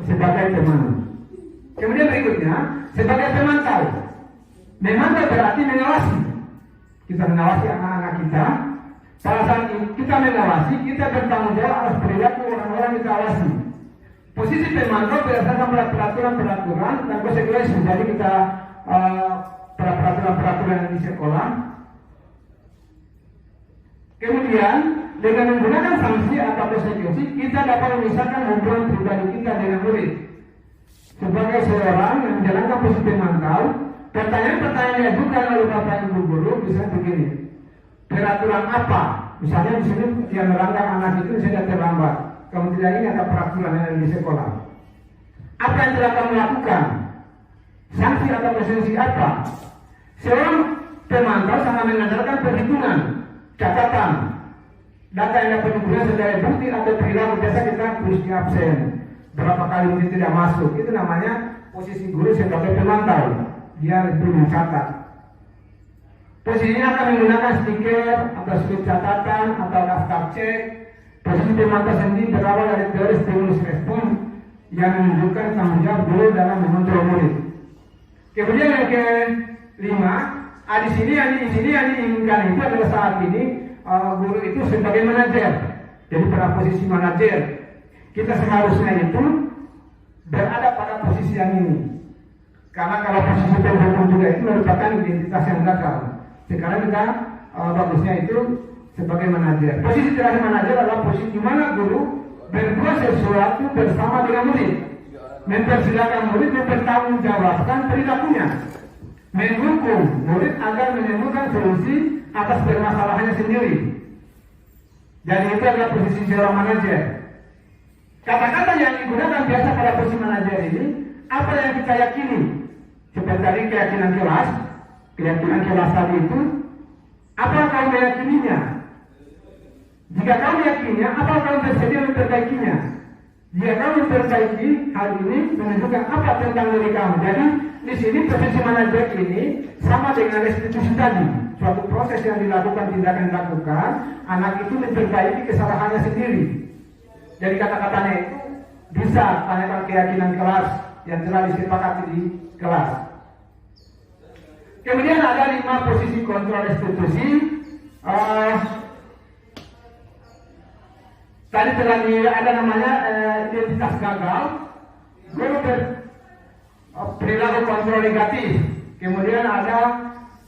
sebagai teman. Kemudian berikutnya sebagai pemantau. Memantau berarti mengawasi. Kita mengawasi anak-anak kita. Pada saat ini kita mengawasi, kita bertanggung jawab atas perilaku orang-orang yang kita awasi. Posisi pemantau berdasarkan peraturan-peraturan dan konsekuensi. Jadi kita peraturan-peraturan di sekolah. Kemudian dengan menggunakan sanksi atau konsekuensi, kita dapat memisahkan hubungan pribadi kita dengan murid. Sebagai seorang yang menjalankan posisi pemantau, pertanyaan-pertanyaan yang diajukan oleh Bapak Ibu guru bisa begini. Peraturan apa? Misalnya di sini yang melanggar anak itu sudah terlambat. Kamu tidak ingat ada peraturan yang ada di sekolah. Apa yang telah kamu lakukan? Sanksi atau konsekuensi apa? Seorang pemantau sangat mengandalkan perhitungan, catatan, data yang dapat digunakan sebagai bukti atau perilaku. Biasa kita tulis di absen. Berapa kali ini tidak masuk? Itu namanya posisi guru sebagai pemantau. Dia lebih mencatat. Posisinya akan menggunakan stiker atau slip catatan atau daftar cek. Posisi pemantau sendiri berawal dari teori stimulus respon yang menunjukkan tanggung jawab guru dalam mengontrol murid. Kemudian yang kelima, di sini yang diinginkan itu adalah saat ini guru itu sebagai manajer. Jadi pada posisi manajer, kita seharusnya itu berada pada posisi yang ini. Karena kalau posisi penghukum juga itu merupakan identitas yang gagal. Sekarang kita bagusnya itu sebagai manajer. Posisi terakhir manajer adalah posisi di mana guru berbuat sesuatu bersama dengan murid, mempersilahkan murid mempertanggungjawabkan perilakunya, mendukung murid agar menemukan solusi atas permasalahannya sendiri. Jadi itu adalah posisi seorang manajer. Kata-kata yang digunakan biasa pada posisi manajer ini, apa yang kita yakini, seperti tadi keyakinan kelas tadi itu, apa yang kau meyakininya? Jika kau meyakininya, apa kau bersedia memperbaikinya? Jika kau memperbaiki hal ini, menunjukkan apa tentang diri kamu. Jadi di sini posisi manajer ini sama dengan restitusi tadi, suatu proses yang dilakukan, tindakan dilakukan, anak itu memperbaiki kesalahannya sendiri. Jadi kata-katanya itu bisa tanyakan keyakinan kelas yang telah disepakati di kelas. Kemudian ada 5 posisi kontrol restitusi. Tadi telah ada namanya identitas gagal, guru perilaku kontrol negatif. Kemudian ada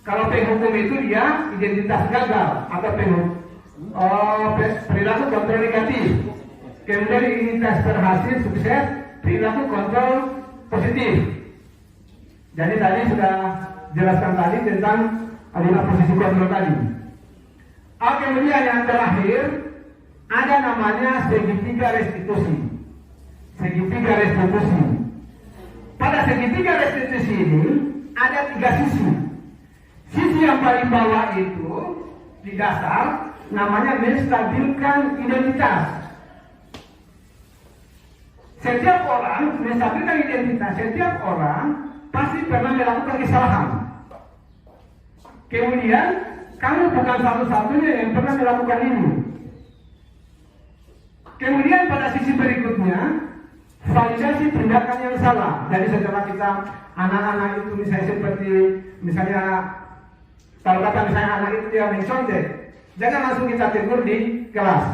kalau penghukum itu dia identitas gagal atau perilaku kontrol negatif. Kemudian identitas berhasil sukses, perilaku kontrol positif. Jadi tadi sudah jelaskan tadi tentang 5 posisi kontrol tadi. Kemudian yang terakhir ada namanya segitiga restitusi. Segitiga restitusi. Pada segitiga restitusi ini ada 3 sisi. Sisi yang paling bawah itu di dasar namanya menstabilkan identitas. Setiap orang menstabilkan identitas. Setiap orang pasti pernah melakukan kesalahan. Kemudian kamu bukan satu-satunya yang pernah melakukan ini. Kemudian pada sisi berikutnya, validasi tindakan yang salah. Jadi setelah kita anak-anak itu misalnya kalau kata misalnya anak itu yang mencontek, jangan langsung kita tegur di kelas.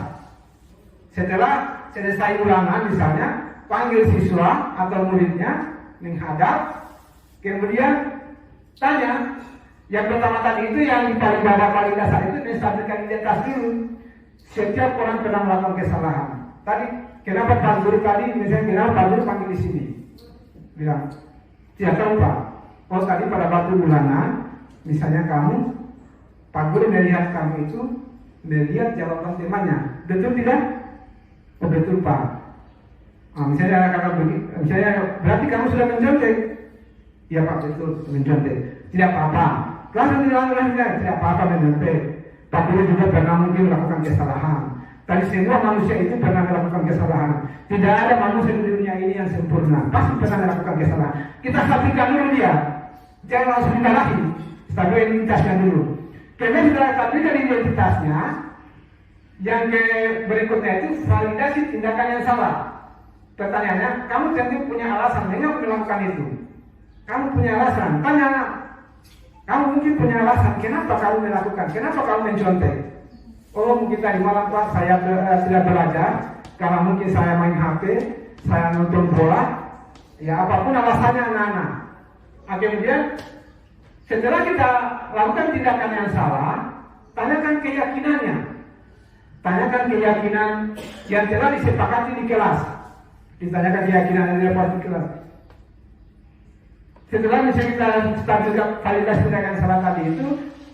Setelah selesai ulangan misalnya, panggil siswa atau muridnya menghadap, kemudian tanya. Yang pertama tadi itu yang paling bawah paling dasar itu menstabilkan identitas dulu. Setiap orang pernah melakukan kesalahan. Tadi kenapa Pak Guru tadi misalnya kenapa Pak Guru panggil di sini? Bilang, tidak tahu Pak. Oh tadi pada waktu bulanan, misalnya kamu, Pak Guru melihat kamu itu melihat jawaban temannya. Betul tidak? Oh betul Pak. Misalnya ada kata begini, misalnya berarti kamu sudah mencontek. Iya Pak betul mencontek. Tidak apa-apa. Langsung tidak apa-apa mencontek. Pak Guru juga pernah mungkin melakukan kesalahan. Tadi semua manusia itu pernah melakukan kesalahan. Tidak ada manusia di dunia ini yang sempurna. Pasti pernah melakukan kesalahan. Kita saksikan dulu dia. Jangan langsung dimarahi. Stabil identitasnya dulu. Kemudian setelah stabilkan identitasnya, yang berikutnya itu validasi tindakan yang salah. Pertanyaannya, kamu tentu punya alasan mengapa melakukan itu. Kamu punya alasan. Tanya, kamu mungkin punya alasan. Kenapa kamu melakukan? Kenapa kamu mencontek? Oh mungkin tadi malam Pak saya tidak belajar karena mungkin saya main HP, saya nonton bola, ya apapun alasannya anak-anak. Kemudian setelah kita lakukan tindakan yang salah, tanyakan keyakinannya, tanyakan keyakinan yang telah disepakati di kelas, ditanyakan keyakinan yang disepakati di kelas. Setelah misalnya kita stabilkan validasi tindakan salah tadi itu,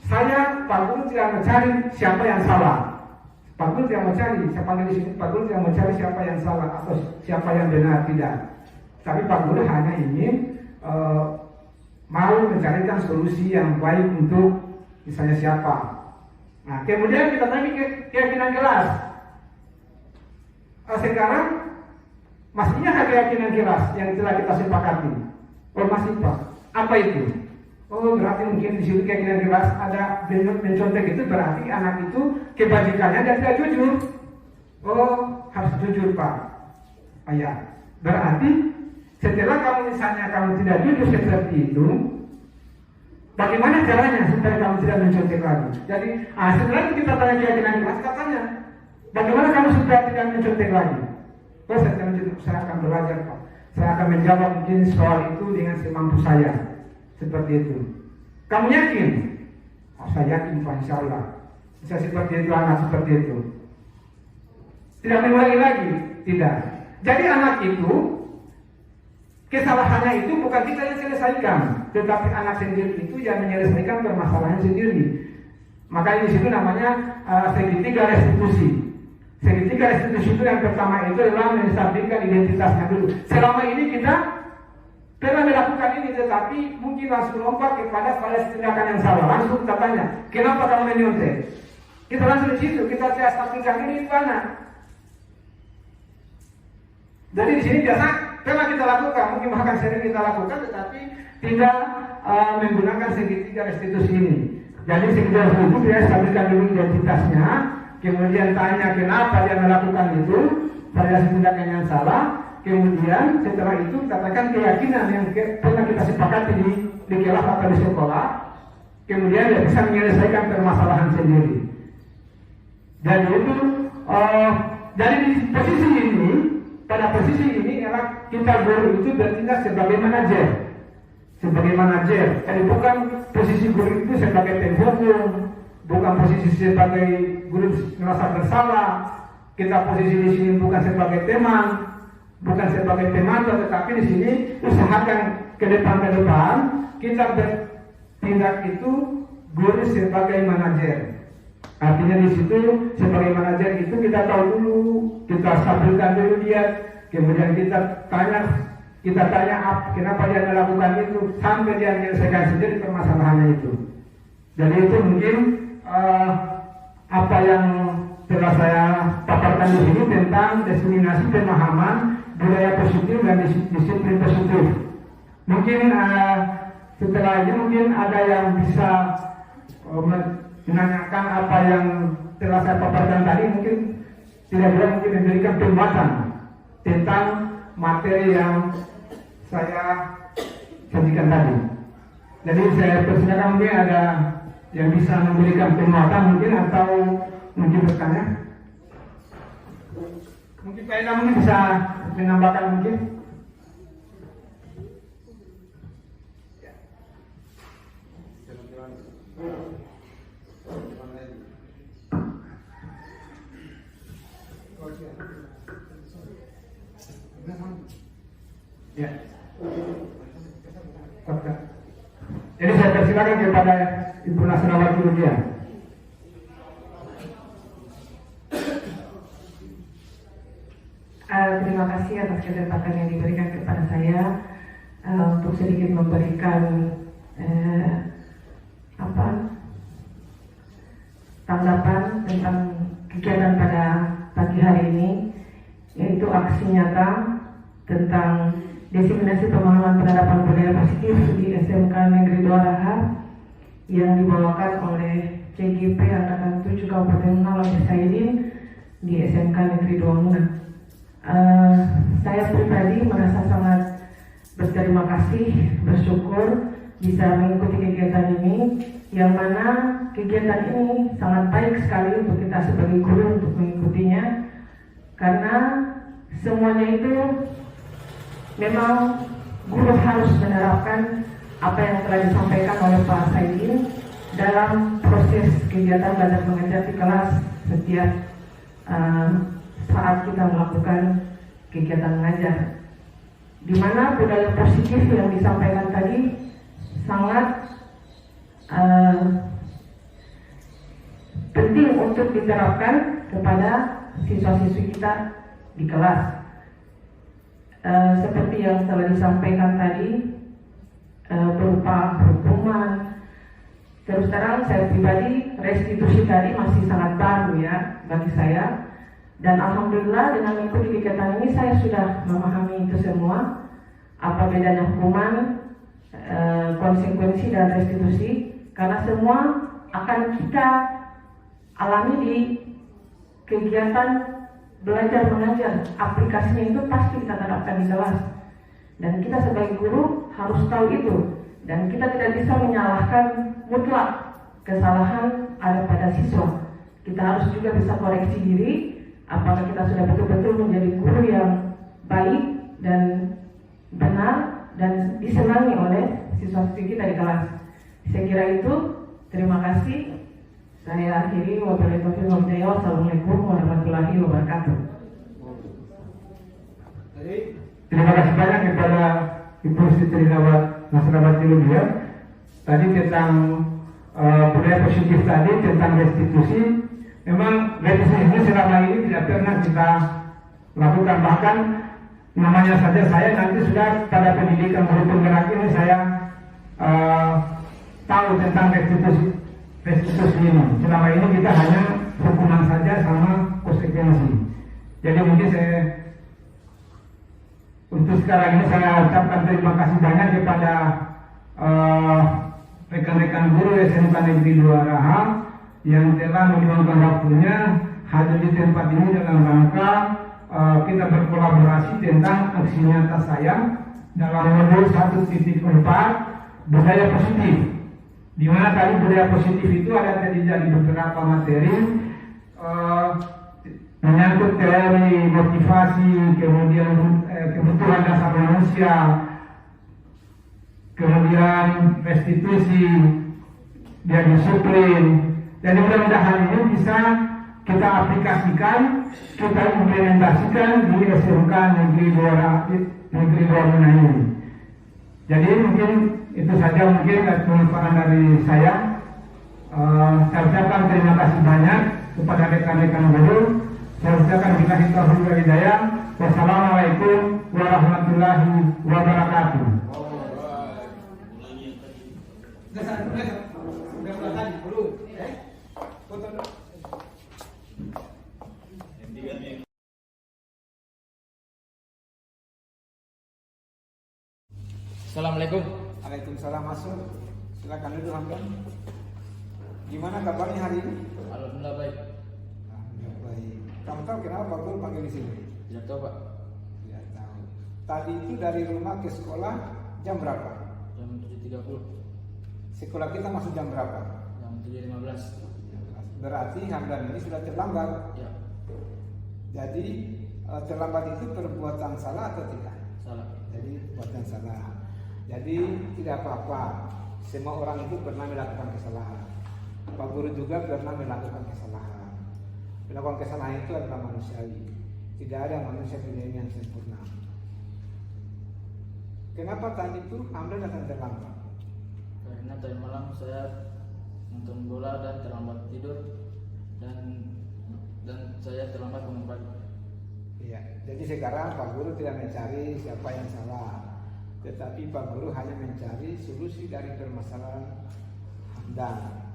saya Pak Guru tidak mencari siapa yang salah. Pak Guru tidak mencari, saya panggil di sini, Pak Guru tidak mencari siapa yang salah atau siapa yang benar, tidak. Tapi Pak Guru hanya ingin mau mencarikan solusi yang baik untuk misalnya siapa. Nah, kemudian kita tanya keyakinan kelas. Sekarang masihnya keyakinan kelas yang telah kita sepakati. Oh masih Pak, apa itu? Oh berarti mungkin di situ keyakinan kelas ada mencontek itu berarti anak itu kebajikannya dan tidak jujur. Oh harus jujur Pak. Ya. Berarti setelah kamu misalnya kamu tidak jujur seperti itu, bagaimana caranya supaya kamu tidak mencontek lagi? Jadi setelah itu kita tanya keyakinan ikhlas, katanya bagaimana kamu supaya tidak mencontek lagi? Oh, saya akan belajar Pak. Saya akan menjawab mungkin soal itu dengan semampu saya. Seperti itu. Kamu yakin? Oh, saya yakin Pak, insya Allah. Bisa seperti itu, anak seperti itu. Tidak mengulangi lagi? Tidak. Jadi anak itu, kesalahannya itu bukan kita yang selesaikan, tetapi anak sendiri itu yang menyelesaikan permasalahan sendiri. Makanya di situ namanya segitiga restitusi. Segitiga restitusi itu yang pertama itu adalah menstabilkan identitasnya dulu. Selama ini kita pernah melakukan ini, tetapi mungkin langsung lompat kepada tindakan yang salah. Langsung kita tanya, kenapa kamu menyontek? Kita langsung di situ, kita stabilkan ini mana? Jadi di sini biasa pernah kita lakukan, mungkin bahkan sering kita lakukan, tetapi tidak menggunakan segitiga restitusi ini. Jadi segitiga restitusi dia stabilkan dulu identitasnya, kemudian tanya kenapa dia melakukan itu, variasi tindakan yang salah, kemudian setelah itu katakan keyakinan yang pernah kita sepakati di kelas atau di sekolah, kemudian dia bisa menyelesaikan permasalahan sendiri. Jadi itu, dari posisi ini, pada posisi ini adalah kita guru itu bertindak sebagai manajer. Sebagai manajer, jadi bukan posisi guru itu sebagai penghubung, bukan posisi sebagai guru merasa bersalah. Kita posisi di sini bukan sebagai teman, bukan sebagai pemantau, tetapi di sini usahakan ke depan kita bertindak itu guru sebagai manajer. Artinya di situ sebagai manajer itu kita tahu dulu, kita stabilkan dulu dia, kemudian kita tanya kenapa dia melakukan itu sampai dia menyelesaikan sendiri permasalahannya itu. Jadi itu mungkin apa yang telah saya paparkan di sini tentang diskriminasi pemahaman budaya positif dan disiplin positif. Mungkin setelah ini mungkin ada yang bisa menanyakan apa yang telah saya paparkan tadi, mungkin tidak mungkin memberikan penguatan tentang materi yang saya sajikan tadi. Jadi saya persilakan mungkin ada yang bisa memberikan penguatan mungkin atau mungkin bertanya. Mungkin Pak Ina mungkin bisa menambahkan mungkin. Ya. Jadi saya persilakan kepada Ibu Nasrawati Rudia.
Terima kasih atas kesempatan yang diberikan kepada saya untuk sedikit memberikan tanggapan tentang kegiatan pada pagi hari ini, yaitu aksi nyata tentang diseminasi pemahaman penerapan budaya positif di SMK Negeri Doaraha yang dibawakan oleh CGP Angkatan 7 Kabupaten Ngalangin Saidin di SMK Negeri Doamuna. Saya pribadi merasa sangat berterima kasih, bersyukur bisa mengikuti kegiatan ini, yang mana kegiatan ini sangat baik sekali untuk kita sebagai guru untuk mengikutinya, karena semuanya itu memang guru harus menerapkan apa yang telah disampaikan oleh Pak Saidin dalam proses kegiatan belajar mengajar di kelas setiap saat kita melakukan kegiatan mengajar, di mana budaya positif yang disampaikan tadi sangat penting untuk diterapkan kepada siswa-siswi kita di kelas. Seperti yang telah disampaikan tadi, berupa hukuman. Terus terang saya pribadi restitusi tadi masih sangat baru ya bagi saya, dan alhamdulillah dengan mengikuti kegiatan ini saya sudah memahami itu semua, apa bedanya hukuman, konsekuensi dan restitusi, karena semua akan kita alami di kegiatan belajar mengajar, aplikasinya itu pasti kita terapkan di kelas. Dan kita sebagai guru harus tahu itu. Dan kita tidak bisa menyalahkan mutlak, kesalahan ada pada siswa. Kita harus juga bisa koreksi diri, apakah kita sudah betul-betul menjadi guru yang baik dan benar dan disenangi oleh siswa-siswi kita di kelas. Saya kira itu. Terima kasih. Saya akhiri. Wassalamualaikum warahmatullahi wabarakatuh.
Terima kasih banyak kepada Ibu Sri Trinawat Nasrabati Ludia. Tadi tentang budaya positif tadi, tentang restitusi. Memang restitusi ini selama ini tidak pernah kita lakukan. Bahkan namanya saja saya nanti sudah pada pendidikan guru penggerak ini saya tahu tentang restitusi ini. Selama ini kita hanya hukuman saja sama konsekuensi. Jadi mungkin untuk sekarang ini saya ucapkan terima kasih banyak kepada rekan-rekan guru SMK Negeri 2 Raha yang telah meluangkan waktunya hadir di tempat ini dalam rangka kita berkolaborasi tentang aksi nyata saya dalam modul 1.4 budaya positif, di mana tadi budaya positif itu ada terjadi di beberapa materi menyangkut teori motivasi, kemudian kebutuhan dasar manusia, kemudian restitusi, dan disiplin. Jadi mudah-mudahan ini bisa kita aplikasikan, kita implementasikan di SMK Negeri 2 Muna ini. Jadi mungkin itu saja mungkin pemaparan dari saya. Saya ucapkan terima kasih banyak kepada rekan-rekan guru. Saya ucapkan billahi taufiq wal hidayah. Wassalamualaikum warahmatullahi wabarakatuh.
Assalamualaikum.
Waalaikumsalam, masuk. Silakan duduk Hamdan. Gimana kabarnya hari ini?
Alhamdulillah baik.
Alhamdulillah baik. Kamu tahu kenapa Pak Guru panggil di sini?
Tidak tahu Pak.
Tidak tahu. Tadi itu dari rumah ke sekolah jam berapa?
Jam 7.30.
Sekolah kita masuk jam berapa?
Jam 7.15.
Berarti Hamdan ini sudah terlambat.
Ya.
Jadi terlambat itu perbuatan salah atau tidak?
Salah.
Jadi perbuatan salah. Jadi tidak apa-apa. Semua orang itu pernah melakukan kesalahan. Pak Guru juga pernah melakukan kesalahan. Melakukan kesalahan itu adalah manusiawi. Tidak ada manusia di dunia yang sempurna. Kenapa tadi itu Hamdan datang terlambat?
Karena tadi malam saya nonton bola dan terlambat tidur dan saya terlambat bangun pagi.
Iya. Jadi sekarang Pak Guru tidak mencari siapa yang salah, tetapi Pak Guru hanya mencari solusi dari permasalahan Hamdan.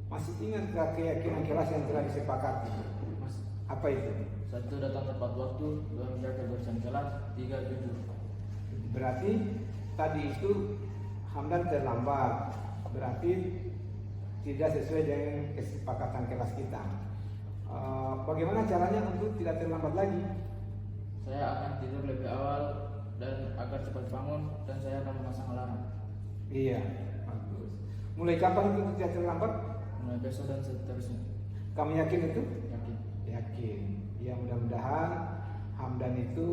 Masih ingat keyakinan kelas yang telah disepakati?
Mas,
Apa itu?
1 datang tepat waktu, 2 menjaga kebersihan kelas, 3 jujur.
Berarti tadi itu Hamdan terlambat, berarti tidak sesuai dengan kesepakatan kelas kita. Bagaimana caranya untuk tidak terlambat lagi?
Saya akan tidur lebih awal dan agar cepat bangun dan saya akan memasang alarm.
Iya, bagus. Mulai kapan itu tidak terlambat?
Mulai besok dan seterusnya.
Kamu yakin itu?
Yakin.
Yakin. Ya mudah-mudahan Hamdan itu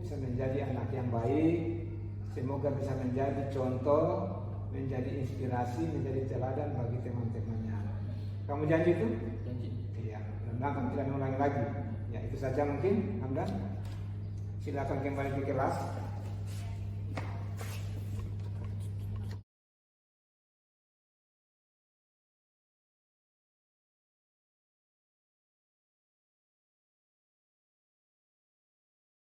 bisa menjadi anak yang baik. Semoga bisa menjadi contoh, menjadi inspirasi, menjadi teladan bagi teman-temannya. Kamu janji itu?
Janji.
Iya. Mudah-mudahan kamu tidak mengulangi lagi. Ya itu saja mungkin Hamdan. Silakan kembali ke kelas.